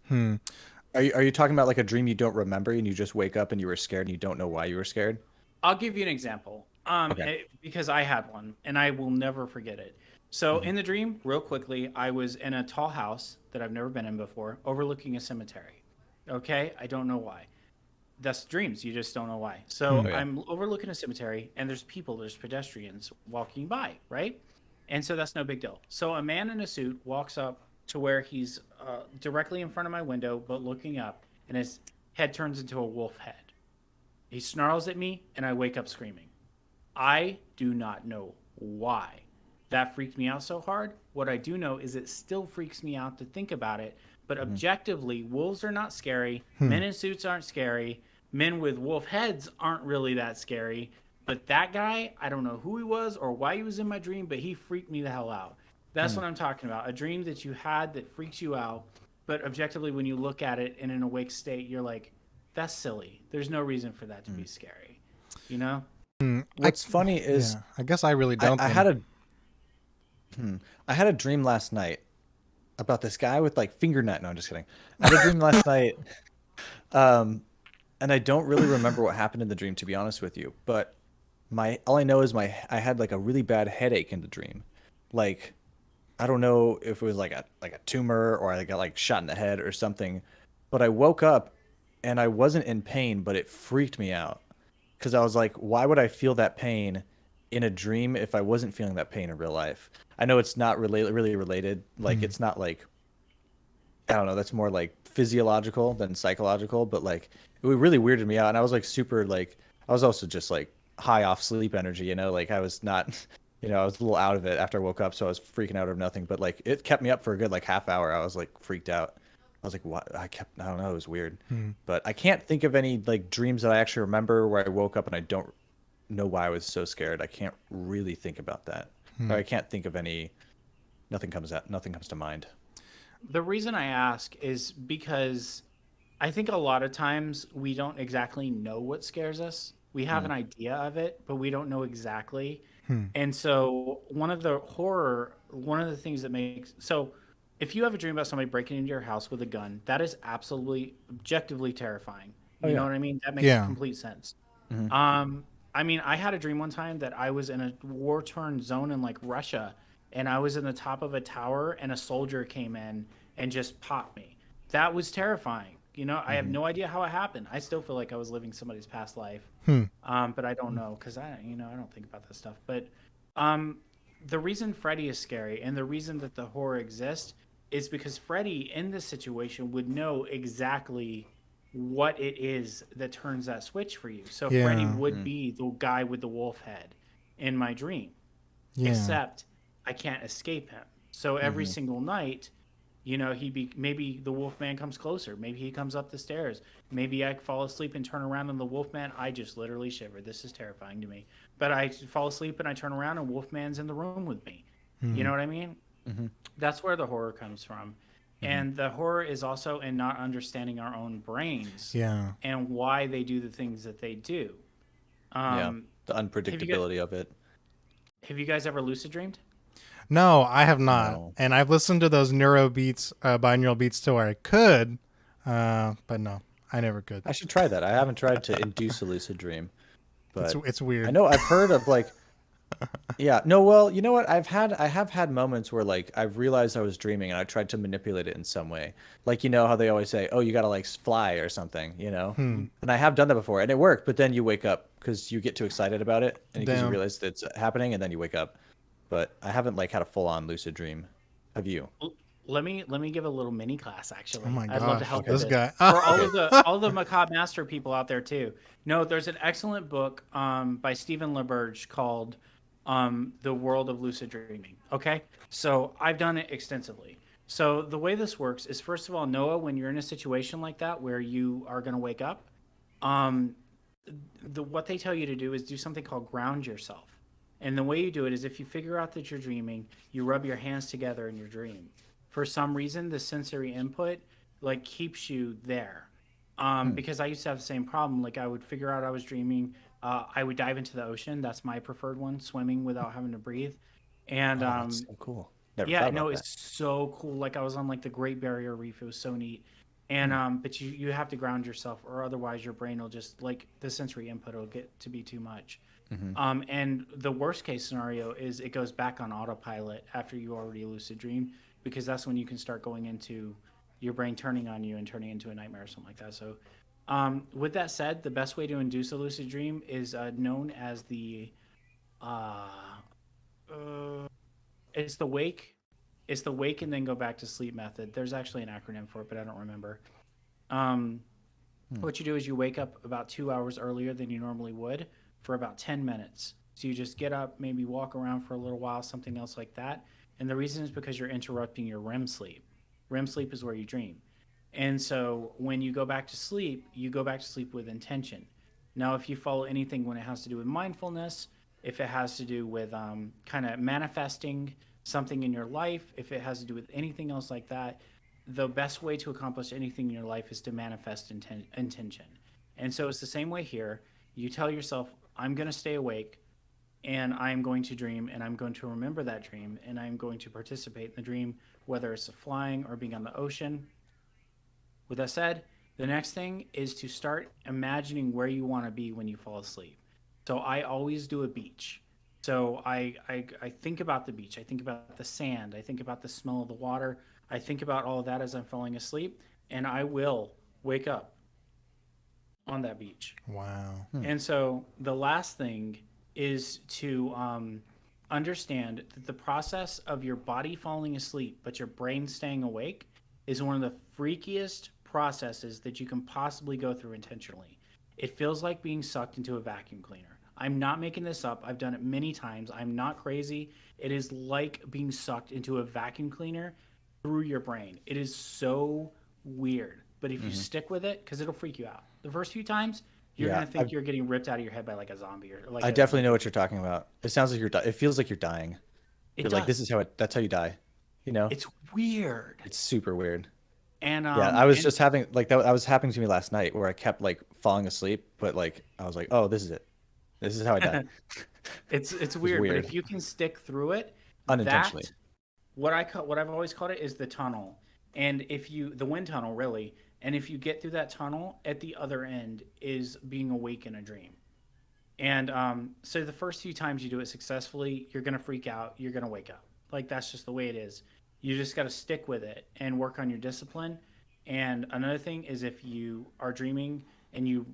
Are you talking about like a dream you don't remember and you just wake up and you were scared and you don't know why you were scared? I'll give you an example. Okay. Because I had one and I will never forget it. So Mhm. in the dream, real quickly, I was in a tall house that I've never been in before, overlooking a cemetery. Okay, I don't know why. That's dreams. You just don't know why. So Oh yeah. I'm overlooking a cemetery, and there's people, there's pedestrians walking by, right? And so that's no big deal. So a man in a suit walks up to where he's directly in front of my window, but looking up, and his head turns into a wolf head. He snarls at me, and I wake up screaming. I do not know why that freaked me out so hard. What I do know is it still freaks me out to think about it. But Mhm. objectively, wolves are not scary. Hmm. Men in suits aren't scary. Men with wolf heads aren't really that scary. But that guy, I don't know who he was or why he was in my dream, but he freaked me the hell out. That's Hmm. what I'm talking about. A dream that you had that freaks you out. But objectively, when you look at it in an awake state, you're like, that's silly. There's no reason for that to be scary. You know? Hmm. What's funny is Yeah, I guess I really I, don't I then. had a I had a dream last night about this guy with like finger nut. No, I'm just kidding. I had a dream last night, um, and I don't really remember what happened in the dream, to be honest with you. But my all I know is I had like a really bad headache in the dream. Like I don't know if it was like a tumor or I got like shot in the head or something. But I woke up and I wasn't in pain, but it freaked me out because I was like, why would I feel that pain in a dream if I wasn't feeling that pain in real life? I know it's not really related. Like Hmm. it's not like I don't know, that's more like physiological than psychological, but like it really weirded me out and I was like super like I was also just like high off sleep energy, like I was not I was a little out of it after I woke up, so I was freaking out of nothing, but like it kept me up for a good like half hour. I was like freaked out. I was like, what? I don't know, it was weird. Hmm. But I can't think of any like dreams that I actually remember where I woke up and I don't know why I was so scared. I can't really think about that. Or Hmm. I can't think of any nothing comes to mind. The reason I ask is because I think a lot of times we don't exactly know what scares us. We have Mm, an idea of it, but we don't know exactly. Hmm. And so one of the things that makes so if you have a dream about somebody breaking into your house with a gun, that is absolutely objectively terrifying. oh You know yeah. what I mean? That makes Yeah. complete sense. Hmm. I mean, I had a dream one time that I was in a war-torn zone in like Russia, and I was in the top of a tower, and a soldier came in and just popped me. That was terrifying. I have Hmm. no idea how it happened. I still feel like I was living somebody's past life, Hmm. but I don't know because I don't think about that stuff. But um, the reason Freddy is scary and the reason that the horror exists is because Freddy in this situation would know exactly what it is that turns that switch for you. So Freddy Yeah. would be the guy with the wolf head in my dream, Yeah. except I can't escape him. So every Hmm. single night, he be maybe the wolf man comes closer. Maybe he comes up the stairs. Maybe I fall asleep and turn around and the wolf man, I just literally shiver. This is terrifying to me. But I fall asleep and I turn around and wolf man's in the room with me. You Hmm. know what I mean? Hmm. That's where the horror comes from. Hmm. And the horror is also in not understanding our own brains Yeah. and why they do the things that they do. Yeah. Um, The have you guys unpredictability of it. have you guys ever lucid dreamed? No, I have not, No. and I've listened to those neuro beats, binaural beats to where I could, but no, I never could. I should try that. I haven't tried to induce a lucid dream, but It's I weird. know I've heard of like yeah, no, well, you know what? I have had moments where like I've realized I was dreaming and I tried to manipulate it in some way. Like how they always say, "Oh, you got to like fly or something." Hmm. And I have done that before and it worked, but then you wake up because you get too excited about it and because you Damn. realize that it's happening and then you wake up. But I haven't like had a full-on lucid dream. Have you? Let me give a little mini class. Oh Actually, my I'd love to gosh, help Okay. with this this guy. for all Okay. of the Macabre Master people out there too. No, there's an excellent book by Stephen LaBerge called "The World of Lucid Dreaming." Okay, so I've done it extensively. So the way this works is, first of all, Noah, when you're in a situation like that where you are going to wake up, um, what they tell you to do is do something called ground yourself. And the way you do it is if you figure out that you're dreaming, you rub your hands together in your dream. For some reason, the sensory input like keeps you there. Hmm. Because I used to have the same problem. Like I would figure out I was dreaming. I would dive into the ocean. That's my preferred one, swimming without having to breathe. And Oh, that's so cool. Never yeah, thought no, about that. it's so cool. Like I was on like the Great Barrier Reef. It was so neat. And but you have to ground yourself, or otherwise your brain will just like the sensory input will get to be too much. And the worst case scenario is it goes back on autopilot after you already lucid dream, because that's when you can start going into your brain turning on you and turning into a nightmare or something like that. So, with that said, the best way to induce a lucid dream is known as the uh, it's the wake, it's the wake and then go back to sleep method. There's actually an acronym for it, but I don't remember. Um, what you do is you wake up about 2 hours earlier than you normally would for about 10 minutes. So you just get up, maybe walk around for a little while, something else like that. And the reason is because you're interrupting your REM sleep. REM sleep is where you dream. And so when you go back to sleep, you go back to sleep with intention. Now, if you follow anything when it has to do with mindfulness, if it has to do with kind of manifesting something in your life, if it has to do with anything else like that, the best way to accomplish anything in your life is to manifest intention. And so it's the same way here. You tell yourself, I'm going to stay awake and I'm going to dream and I'm going to remember that dream and I'm going to participate in the dream, whether it's flying or being on the ocean. With that said, the next thing is to start imagining where you want to be when you fall asleep. So I always do a beach. So I think about the beach. I think about the sand. I think about the smell of the water. I think about all of that as I'm falling asleep, and I will wake up on that beach. Wow. And so the last thing is to understand that the process of your body falling asleep, but your brain staying awake, is one of the freakiest processes that you can possibly go through intentionally. It feels like being sucked into a vacuum cleaner. I'm not making this up. I've done it many times. I'm not crazy. It is like being sucked into a vacuum cleaner through your brain. It is so weird. But if you stick with it, because it'll freak you out. The first few times, you're gonna think you're getting ripped out of your head by like a zombie or like. I definitely know what you're talking about. It sounds like it feels like you're dying. You're like, this is that's how you die. You know? It's weird. It's super weird. And yeah, I was just having like that was happening to me last night where I kept like falling asleep, but like I was like, oh, this is it. This is how I die. It's weird, but if you can stick through it unintentionally. What I've always called it is the tunnel. And the wind tunnel really, and if you get through that tunnel, at the other end is being awake in a dream. And so the first few times you do it successfully, you're gonna freak out, you're gonna wake up. Like that's just the way it is. You just got to stick with it and work on your discipline. And another thing is if you are dreaming and you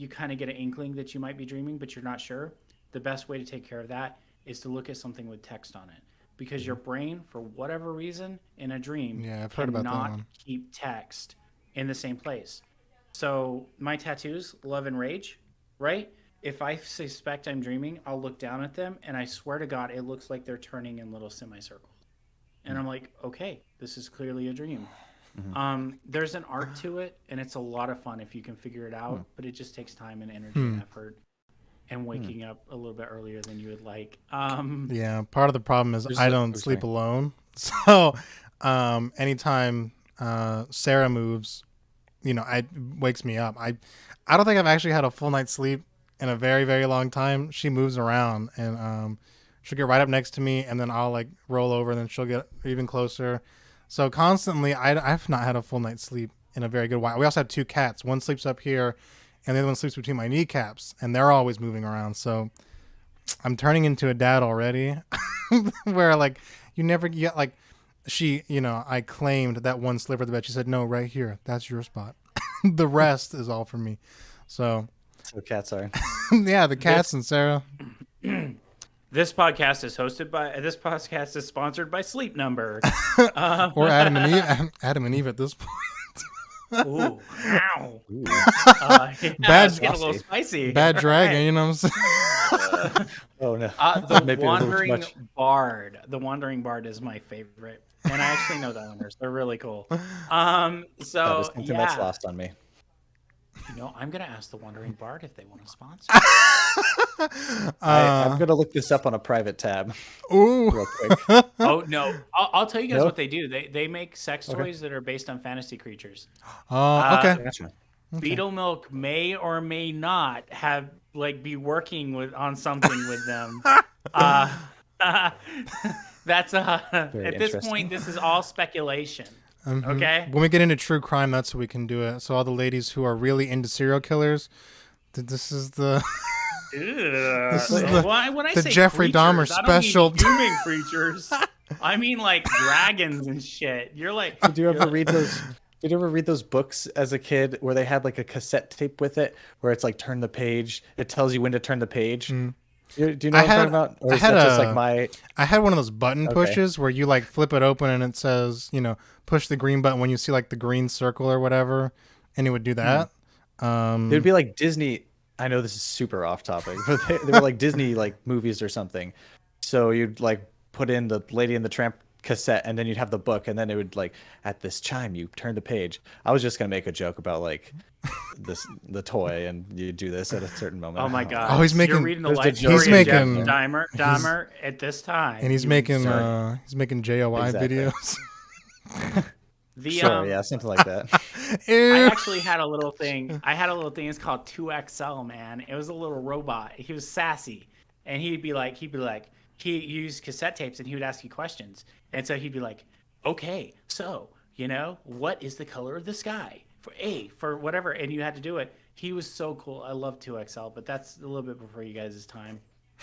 kind of get an inkling that you might be dreaming, but you're not sure, the best way to take care of that is to look at something with text on it. Because your brain, for whatever reason, in a dream, I've heard about that one. keep text in the same place. So my tattoos, love and rage, right? If I suspect I'm dreaming, I'll look down at them, and I swear to God, it looks like they're turning in little semicircles. And I'm like, okay, this is clearly a dream. There's an art to it, and it's a lot of fun if you can figure it out, but it just takes time and energy and effort and waking up a little bit earlier than you would like. Yeah, part of the problem is I don't sleep alone. So anytime Sarah moves, it wakes me up. I don't think I've actually had a full night's sleep in a very, very long time. She moves around, and she'll get right up next to me, and then I'll like roll over, and then she'll get even closer. So constantly, I've not had a full night's sleep in a very good while. We also have two cats. One sleeps up here, and the other one sleeps between my kneecaps, and they're always moving around. So I'm turning into a dad already, where like you never get like I claimed that one sliver of the bed. She said, "No, right here, that's your spot. The rest is all for me." So cats are. Yeah, the cats and Sarah. This podcast is sponsored by Sleep Number. Or Adam and Eve. Adam and Eve at this point. Ooh, ow. Bad, it's getting a little spicy. Bad dragon, you know what I'm saying? Oh no. The Wandering Bard is my favorite. And I actually know the owners. They're really cool. That is something that's lost on me. I'm going to ask the Wandering Bard if they want to sponsor. I'm going to look this up on a private tab. Ooh. Real quick. Oh, no. I'll tell you guys what they do. They make sex toys that are based on fantasy creatures. Okay. Gotcha. Beetle Milk may or may not be working on something with them. That's at this point, this is all speculation. Okay. When we get into true crime, that's what we can do it. So all the ladies who are really into serial killers, this is the this is When I the say Jeffrey Dahmer creatures, I don't special. mean human creatures. I mean like dragons and shit. You're like, Did you ever read those? Did you ever read those books as a kid where they had like a cassette tape with it, where it's like turn the page, it tells you when to turn the page? Do you know what I'm talking about? Or is that just like my? I had one of those button Okay. pushes where you like flip it open and it says, push the green button when you see like the green circle or whatever, and it would do that. It would be like Disney. I know this is super off topic, but they were like Disney like movies or something. So you'd like put in the Lady and the Tramp cassette, and then you'd have the book, and then it would like at this chime you turn the page. I was just gonna make a joke about like the toy, and you do this at a certain moment. oh my god. Oh, he's making- You're reading the There's the life joke. story He's of Jeff making- Dahmer at this time. And he's You making insert. he's making JOI Exactly. videos. the Sure, yeah, something like that. I actually had a little thing. I had a little thing. It's called 2XL, man. It was a little robot. He was sassy, and he used cassette tapes, and he would ask you questions. And so he'd be like, "Okay, so what is the color of the sky for whatever?" And you had to do it. He was so cool. I love 2XL, but that's a little bit before you guys' time.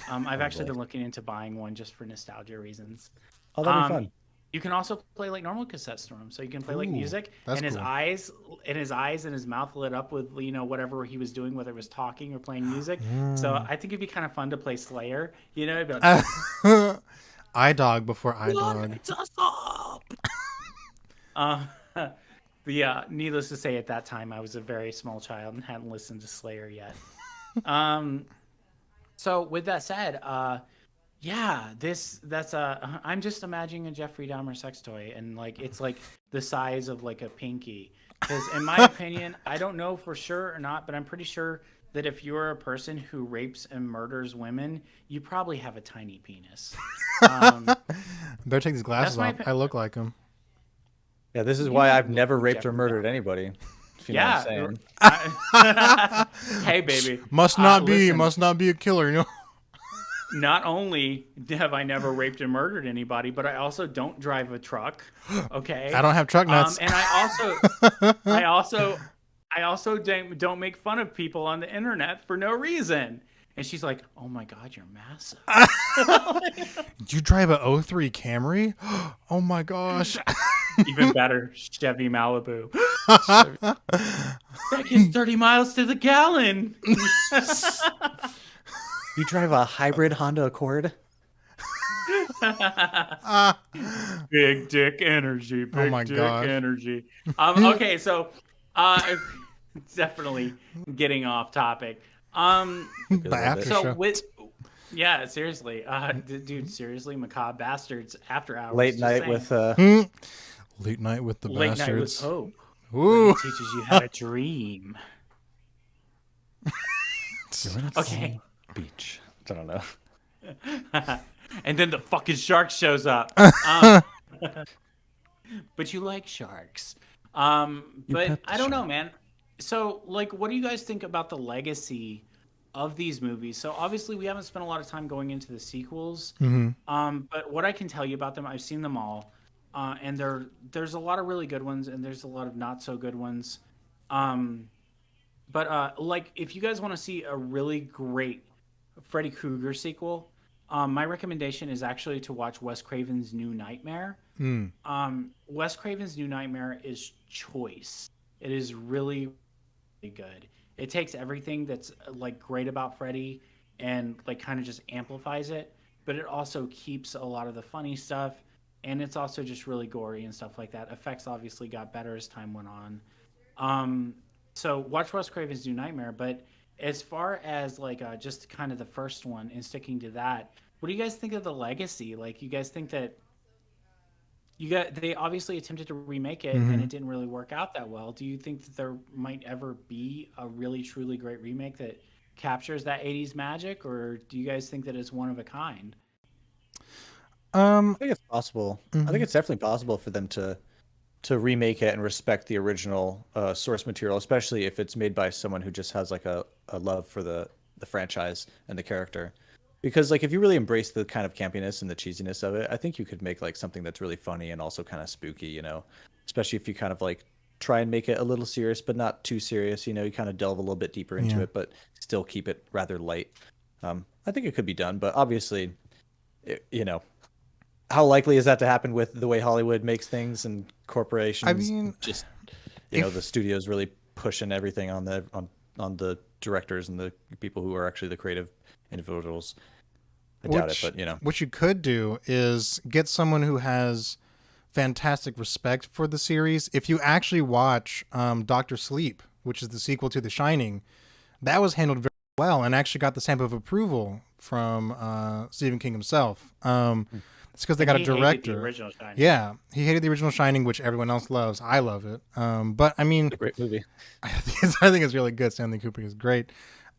I've actually been looking into buying one just for nostalgia reasons. Oh, that'd be fun. You can also play like normal cassette storm, so you can play like music, that's and his cool. eyes and his mouth lit up with whatever he was doing, whether it was talking or playing music. So I think it'd be kind of fun to play Slayer. It'd be like, iDog before iDog. "It's us up." But yeah, needless to say, at that time I was a very small child and hadn't listened to Slayer yet. So with that said, yeah, I'm just imagining a Jeffrey Dahmer sex toy, and like it's like the size of like a pinky. Because in my opinion, I don't know for sure or not, but I'm pretty sure that if you're a person who rapes and murders women, you probably have a tiny penis. Better take these glasses my off. I look like him. Yeah, this is why I've never raped or murdered anybody. If you know what I'm saying. Hey, baby. Must not be a killer, Not only have I never raped and murdered anybody, but I also don't drive a truck. Okay. I don't have truck nuts. And I also don't make fun of people on the internet for no reason. And she's like, "Oh my God, you're massive." You drive a 03 Camry? Oh my gosh. Even better, Chevy Malibu. That gets 30 miles to the gallon. You drive a hybrid Honda Accord? Big dick energy. Big my dick gosh. energy. Okay, so definitely getting off topic. The after show. Yeah, seriously, dude, seriously, Macabre Bastards After Hours. Late just night saying. with Late night with the Late Night with bastards. Hope. Ooh. It teaches you how to dream. Okay. beach. I don't know. And then the fucking shark shows up. But you like sharks. But I don't know, man. So, like, what do you guys think about the legacy of these movies? So, obviously, we haven't spent a lot of time going into the sequels. But what I can tell you about them, I've seen them all. And there's a lot of really good ones, and there's a lot of not so good ones. But like, if you guys want to see a really great Freddy Krueger sequel, my recommendation is actually to watch Wes Craven's New Nightmare. Wes Craven's New Nightmare is choice. It is really, really good. It takes everything that's like great about Freddy and like kind of just amplifies it, but it also keeps a lot of the funny stuff, and it's also just really gory and stuff like that. Effects obviously got better as time went on. So watch Wes Craven's New Nightmare. But as far as like just kind of the first one and sticking to that, what do you guys think of the legacy? Like, you guys think that they obviously attempted to remake it and it didn't really work out that well. Do you think that there might ever be a really truly great remake that captures that 80s magic, or do you guys think that it's one of a kind? I think it's possible. I think it's definitely possible for them to remake it and respect the original source material, especially if it's made by someone who just has like a love for the franchise and the character. Because like if you really embrace the kind of campiness and the cheesiness of it, I think you could make like something that's really funny and also kind of spooky, you know. especially if you kind of like try and make it a little serious, but not too serious. You know, you kind of delve a little bit deeper into it, but still keep it rather light. I think it could be done, but obviously, you know, how likely is that to happen with the way Hollywood makes things and corporations? I mean, just you know, the studios really pushing everything on the directors and the people who are actually the creative individuals. I doubt it, but you know, what you could do is get someone who has fantastic respect for the series. If you actually watch Doctor Sleep, which is the sequel to The Shining, that was handled very well and actually got the stamp of approval from Stephen King himself. It's because they got a director. Yeah, he hated the original Shining, which everyone else loves. I love it. But I mean, it's a great movie. I think it's really good. Stanley Kubrick is great.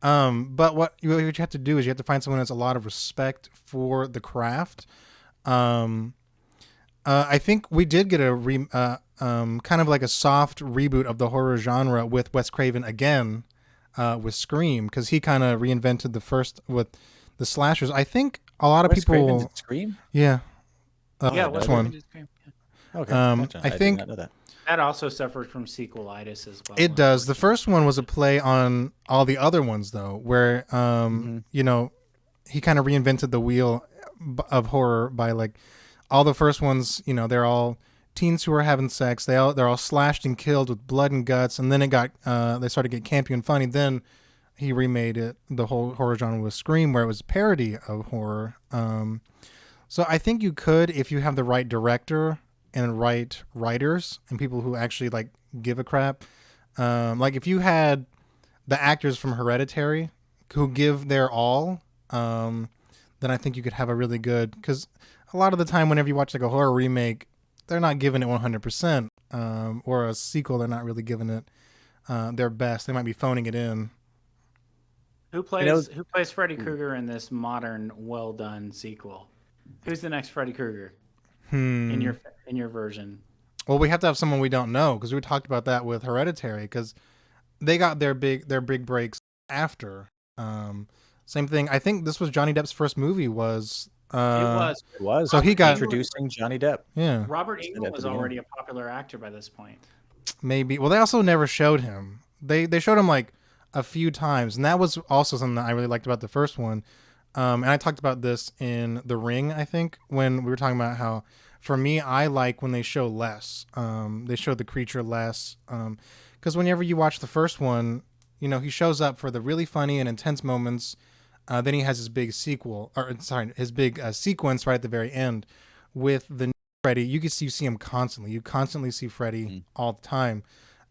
But what you have to do is you have to find someone who has a lot of respect for the craft. I think we did get a kind of like a soft reboot of the horror genre with Wes Craven again, with Scream, because he kind of reinvented the first with the slashers. I think a lot of Wes people. Craven did Scream? Yeah. Yeah, this one. Okay, gotcha. I think did not know that. That also suffered from sequelitis as well. It does. The first one was a play on all the other ones, though, where you know, he kind of reinvented the wheel of horror by like all the first ones. You know, they're all teens who are having sex. They're all slashed and killed with blood and guts, and then it got they started to get campy and funny. Then he remade it, the whole horror genre with Scream, where it was a parody of horror. So I think you could, if you have the right director and right writers and people who actually like give a crap. Like if you had the actors from Hereditary who give their all, then I think you could have a really good, because a lot of the time whenever you watch like a horror remake, they're not giving it 100%, or a sequel, they're not really giving it their best. They might be phoning it in. Who plays Freddy Krueger in this modern, well done sequel? Who's the next Freddy Krueger in your version? Well, we have to have someone we don't know, because we talked about that with Hereditary, because they got their big breaks after. Same thing. I think this was Johnny Depp's first movie. It was. So he got introducing Johnny Depp. Yeah. Robert Englund was already a popular actor by this point. Maybe. Well, they also never showed him. They showed him like a few times, and that was also something that I really liked about the first one. And I talked about this in The Ring, I think, when we were talking about how, for me, I like when they show less. They show the creature less. Because whenever you watch the first one, you know, he shows up for the really funny and intense moments. Then he has his big sequence right at the very end. With the new Freddy, you see him constantly. You constantly see Freddy all the time.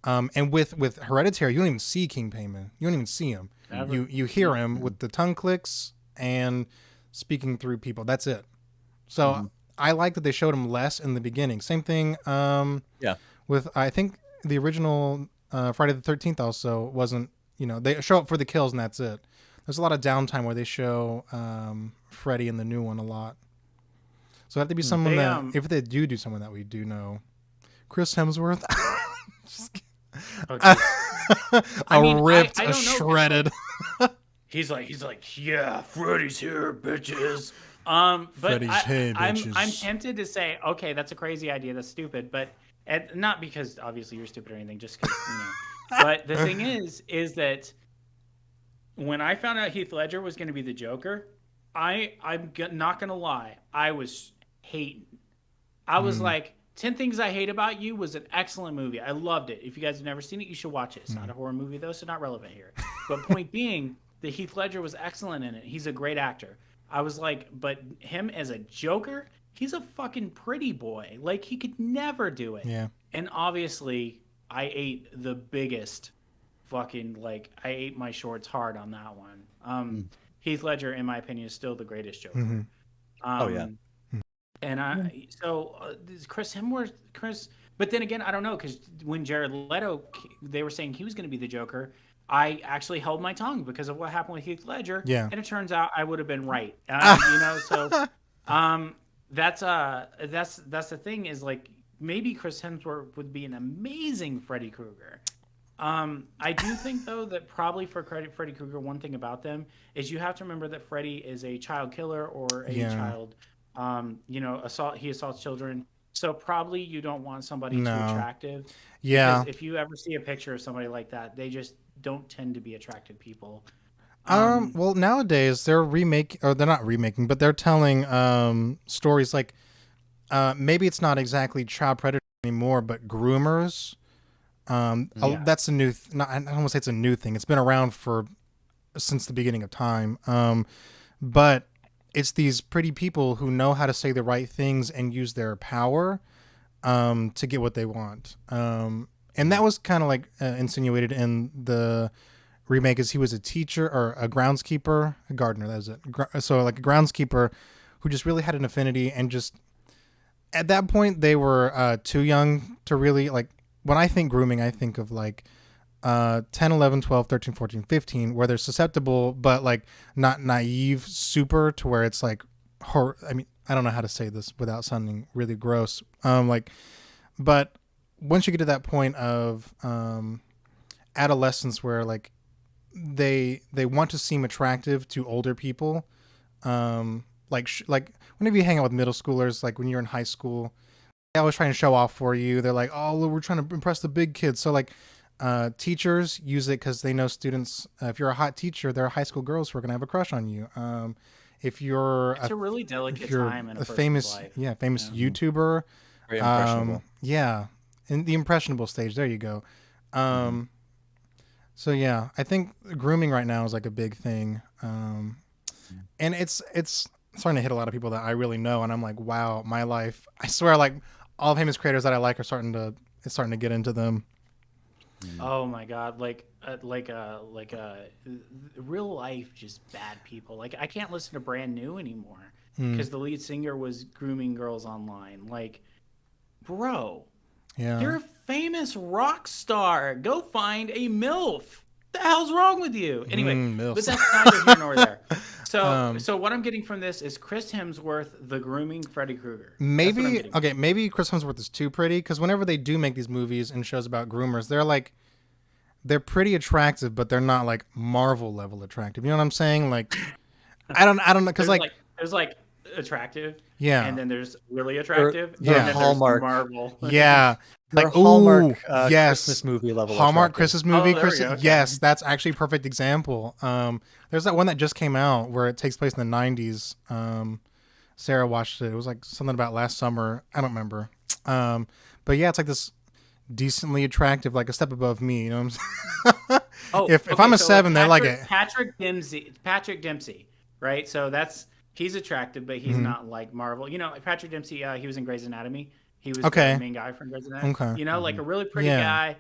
And with Hereditary, you don't even see King Payman. You don't even see him. Never. You hear him with the tongue clicks and speaking through people. That's it. So I like that they showed him less in the beginning. Same thing with, I think, the original Friday the 13th also wasn't, you know, they show up for the kills and that's it. There's a lot of downtime where they show Freddy in the new one a lot. So it have to be someone that, if they do someone that we do know. Chris Hemsworth. Just kidding. Ripped, shredded. He's like, yeah, Freddy's here, bitches. But Freddy's hey, bitches. I'm tempted to say, okay, that's a crazy idea, that's stupid, but not because obviously you're stupid or anything, just because, you know. But the thing is that when I found out Heath Ledger was going to be the Joker, I'm not going to lie, I was hating. I was like, 10 Things I Hate About You was an excellent movie. I loved it. If you guys have never seen it, you should watch it. It's not a horror movie, though, so not relevant here. But point being, that Heath Ledger was excellent in it. He's a great actor. I was like, but him as a Joker, he's a fucking pretty boy. Like, he could never do it. Yeah. And obviously, I ate the biggest fucking, like, I ate my shorts hard on that one. Heath Ledger, in my opinion, is still the greatest Joker. Oh, yeah. And Chris Hemsworth, but then again, I don't know, because when Jared Leto, they were saying he was going to be the Joker, I actually held my tongue because of what happened with Heath Ledger. Yeah. And it turns out I would have been right. You know, so that's the thing is, like, maybe Chris Hemsworth would be an amazing Freddy Krueger. I do think, though, that probably for Freddy Krueger, one thing about them is you have to remember that Freddy is a child killer or a child. You know, he assaults children. So probably you don't want somebody too No. attractive. Yeah. Because if you ever see a picture of somebody like that, they just don't tend to be attractive people. Well, nowadays they're or they're not remaking, but they're telling stories like maybe it's not exactly child predators anymore, but groomers. Yeah. That's a new. I don't want to say it's a new thing. It's been around for since the beginning of time. But it's these pretty people who know how to say the right things and use their power to get what they want. And that was kind of like insinuated in the remake, as he was a teacher or a groundskeeper, a gardener. That was it. So like a groundskeeper who just really had an affinity, and just at that point they were too young to really like. When I think grooming, I think of like 10, 11, 12, 13, 14, 15, where they're susceptible, but like not naive super to where it's like, I mean, I don't know how to say this without sounding really gross. But once you get to that point of adolescence where like they want to seem attractive to older people, like whenever you hang out with middle schoolers, like when you're in high school, they always trying to show off for you. They're like, oh, we're trying to impress the big kids. So like teachers use it because they know students, if you're a hot teacher, there are high school girls who are going to have a crush on you. If you're It's a really delicate if you're time in a person's famous life. famous YouTuber, Very impressionable. yeah, in the impressionable stage, there you go. So yeah, I think grooming right now is like a big thing, and it's starting to hit a lot of people that I really know, and I'm like, wow, my life, I swear, like all famous creators that I like are starting to get into them. Oh my god, like real life, just bad people. Like I can't listen to Brand New anymore because the lead singer was grooming girls online. Like, bro, Yeah, you're a famous rock star. Go find a MILF. The hell's wrong with you? Anyway, MILFs. but that's neither here nor there. So what I'm getting from this is Chris Hemsworth, the grooming Freddy Krueger. That's what I'm maybe getting. okay, maybe Chris Hemsworth is too pretty, because whenever they do make these movies and shows about groomers, they're pretty attractive, but they're not like Marvel level attractive. You know what I'm saying? Like, I don't know, because there's like attractive, yeah, and then there's really attractive, yeah. and then Hallmark. there's Marvel. yeah, Like like Hallmark yes, Christmas movie level. Hallmark attractive. Christmas movie. Oh, there we go, okay. Yes, that's actually a perfect example. There's that one that just came out where it takes place in the 90s. Sarah watched it. It was like something about last summer. I don't remember. But yeah, it's like this decently attractive, like a step above me. You know what I'm saying? If I'm a 7, they're like a Patrick Dempsey, right? So he's attractive, but he's not like Marvel. You know, Patrick Dempsey. He was in Grey's Anatomy. He was the main guy from Grey's Anatomy. Okay. You know, like a really pretty guy.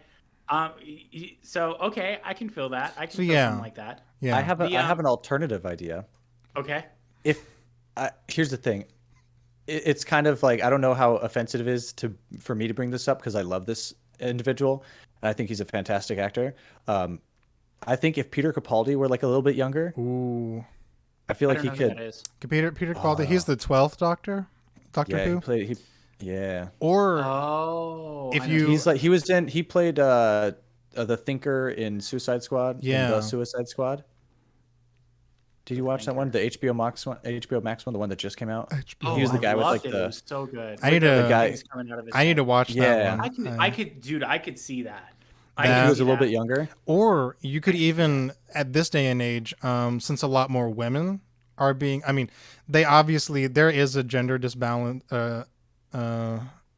So okay, I can feel that. I can feel something like that. Yeah. I have an alternative idea. Okay. Here's the thing. It's kind of like, I don't know how offensive it is for me to bring this up because I love this individual and I think he's a fantastic actor. I think if Peter Capaldi were like a little bit younger, ooh, I feel like I he don't know who could. that is. Peter Capaldi. He's the 12th Doctor. Doctor Yeah, Who. Yeah. Or Oh, he played the Thinker in Suicide Squad. Yeah. In the Suicide Squad. Did you watch that one? The HBO Max one, the one that just came out. Oh, he was the guy with like it. It was so good. I need to. I need to watch that one. I could see that. He was a little bit younger. Or you could even, at this day and age, since a lot more women are being, I mean, there is a gender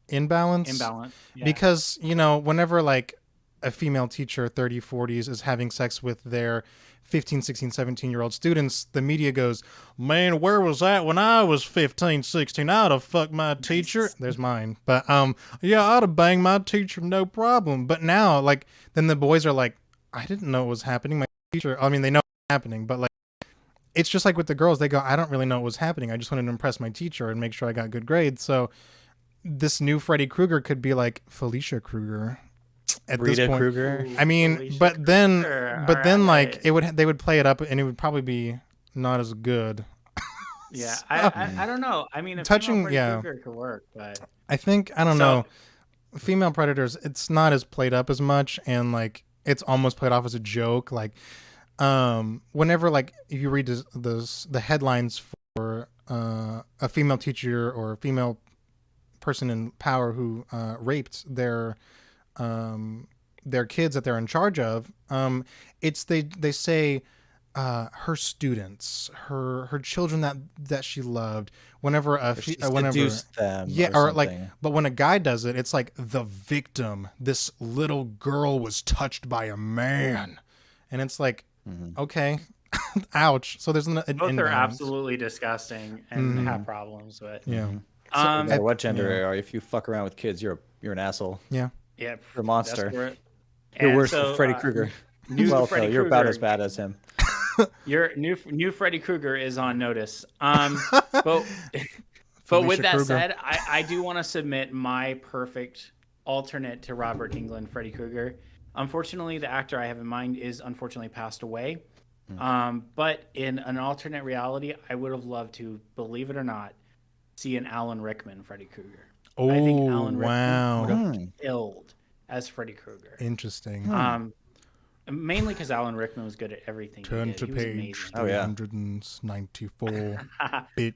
imbalance. Yeah. Because, you know, whenever like a female teacher, 30, 40s, is having sex with their 15, 16, 17-year-old students, the media goes, man, where was that when I was 15, 16? I'd have fucked my teacher. There's mine. But yeah, I'd have banged my teacher, no problem. But now, like, then the boys are like, I didn't know what was happening. My teacher, I mean, they know what's happening, but like, it's just like with the girls, they go, I don't really know what was happening. I just wanted to impress my teacher and make sure I got good grades. So this new Freddy Krueger could be like Felicia Krueger. At Rita this point, Krueger. I mean, but then like they would play it up, and it would probably be not as good. Yeah, I don't know. I mean, Touching, Krueger could work, but I think I don't know. Female predators, it's not as played up as much, and like it's almost played off as a joke. Like, whenever like if you read the headlines for a female teacher or a female person in power who raped their kids that they're in charge of. It's they say her students, her children that she loved. Whenever She seduced them, yeah, or or like, something. but when a guy does it, it's like the victim. This little girl was touched by a man, and it's like, okay, ouch. So there's an Both are imbalance. absolutely disgusting and have problems with. Yeah. No matter what gender yeah. you are, if you fuck around with kids, you're an asshole. Yeah. Yeah, You're a monster. that's where- You're and worse so, than Freddy Krueger. new Well, Freddy you're about Krueger. as bad as him. Your new Freddy Krueger is on notice. But with that Krueger. said, I do want to submit my perfect alternate to Robert Englund, Freddy Krueger. Unfortunately, the actor I have in mind is unfortunately passed away. But in an alternate reality, I would have loved to, believe it or not, see an Alan Rickman Freddy Krueger. Oh, I think Alan Rickman wow. would have killed as Freddy Krueger. Interesting. Mainly because Alan Rickman was good at everything. Turn he to did. He was page amazing. 394, bitch.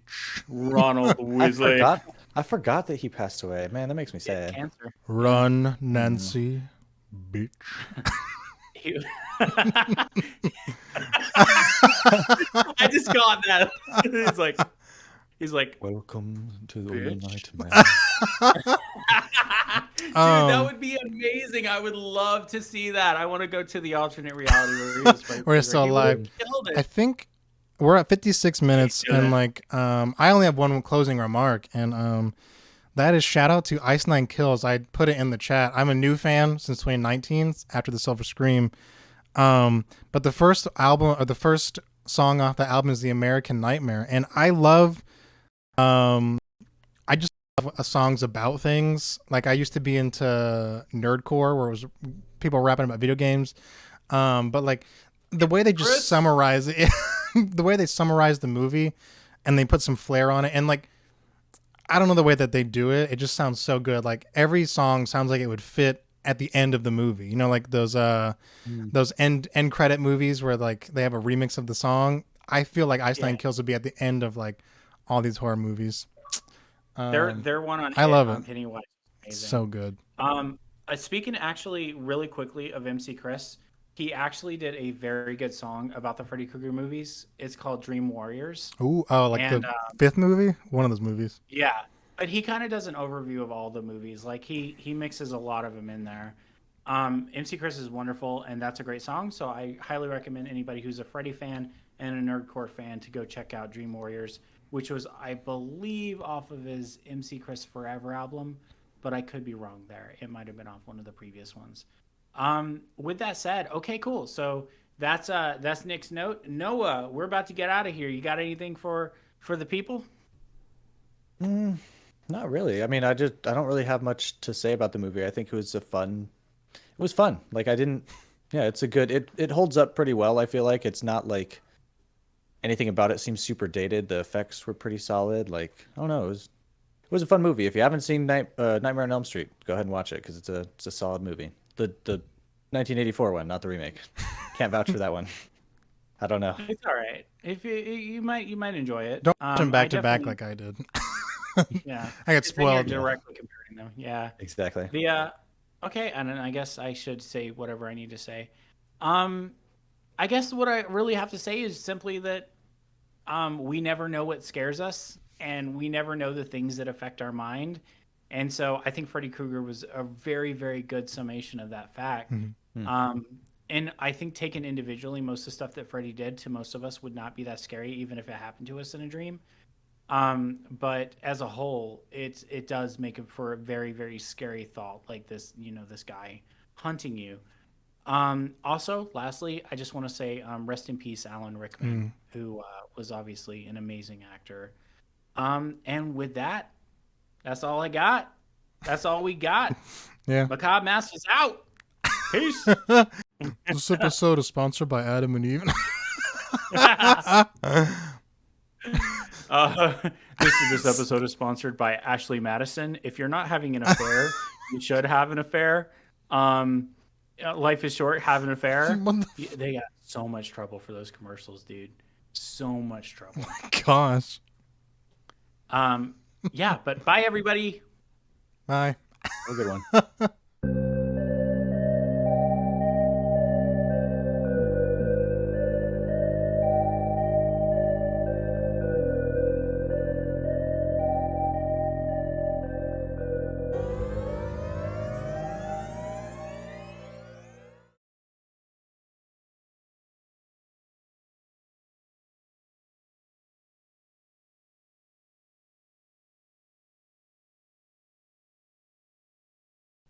Ronald Weasley. I forgot that he passed away. Man, that makes me sad. Cancer. Run, Nancy, bitch. He- I just got that. He's like, Welcome to the Bitch. nightmare. dude, that would be amazing. I would love to see that. I want to go to the alternate reality where he was Freddy Where he's Krueger. still He would have alive. killed it. I think we're at 56 minutes, do and that. like, I only have one closing remark, and that is shout out to Ice Nine Kills. I put it in the chat. I'm a new fan since 2019 after the Silver Scream. But the first album or the first song off the album is The American Nightmare, and I love I just love songs about things. Like I used to be into nerdcore where it was people rapping about video games. But like the way they just Chris? summarize it, the way they summarize the movie and they put some flair on it, and like I don't know the way that they do it. It just sounds so good. Like every song sounds like it would fit at the end of the movie. You know, like those end credit movies where like they have a remix of the song. I feel like Ice Nine Kills would be at the end of like all these horror movies. They're one on. I love it. Pennywise. Amazing. So good. Speaking actually really quickly of MC Chris, he actually did a very good song about the Freddy Krueger movies. It's called Dream Warriors. Ooh, oh, like And, the fifth movie? One of those movies. Yeah, but he kind of does an overview of all the movies. Like he mixes a lot of them in there. MC Chris is wonderful, and that's a great song. So I highly recommend anybody who's a Freddy fan and a Nerdcore fan to go check out Dream Warriors, which was, I believe, off of his MC Chris Forever album, but I could be wrong there. It might have been off one of the previous ones. With that said, okay, cool. So that's Nick's note. Noah, we're about to get out of here. You got anything for the people? Not really. I mean, I don't really have much to say about the movie. I think it was fun. Like it's a good, it holds up pretty well. I feel like it's not like anything about it seems super dated. The effects were pretty solid. Like, I don't know. It was a fun movie. If you haven't seen Nightmare on Elm Street, go ahead and watch it because it's a solid movie. The 1984 one, not the remake. Can't vouch for that one. I don't know. It's all right. If you might enjoy it. Don't watch them back I to back definitely- like I did. Yeah, I got Good thing you're spoiled. directly comparing them. Yeah. Exactly. Okay, and then I guess I should say whatever I need to say. I guess what I really have to say is simply that we never know what scares us, and we never know the things that affect our mind. And so I think Freddy Krueger was a very, very good summation of that fact. And I think taken individually, most of the stuff that Freddy did to most of us would not be that scary, even if it happened to us in a dream. But as a whole, it does make it for a very, very scary thought, like this, this guy hunting you. Also, lastly, I just want to say, rest in peace, Alan Rickman, who was obviously an amazing actor. And with that, that's all I got. That's all we got. Yeah. Macabre Masters out. Peace. This episode is sponsored by Adam and Eve. This episode is sponsored by Ashley Madison. If you're not having an affair, you should have an affair. Life is short. Have an affair. They got so much trouble for those commercials, dude. So much trouble. Gosh. Yeah, but bye everybody. Bye. Have a good one.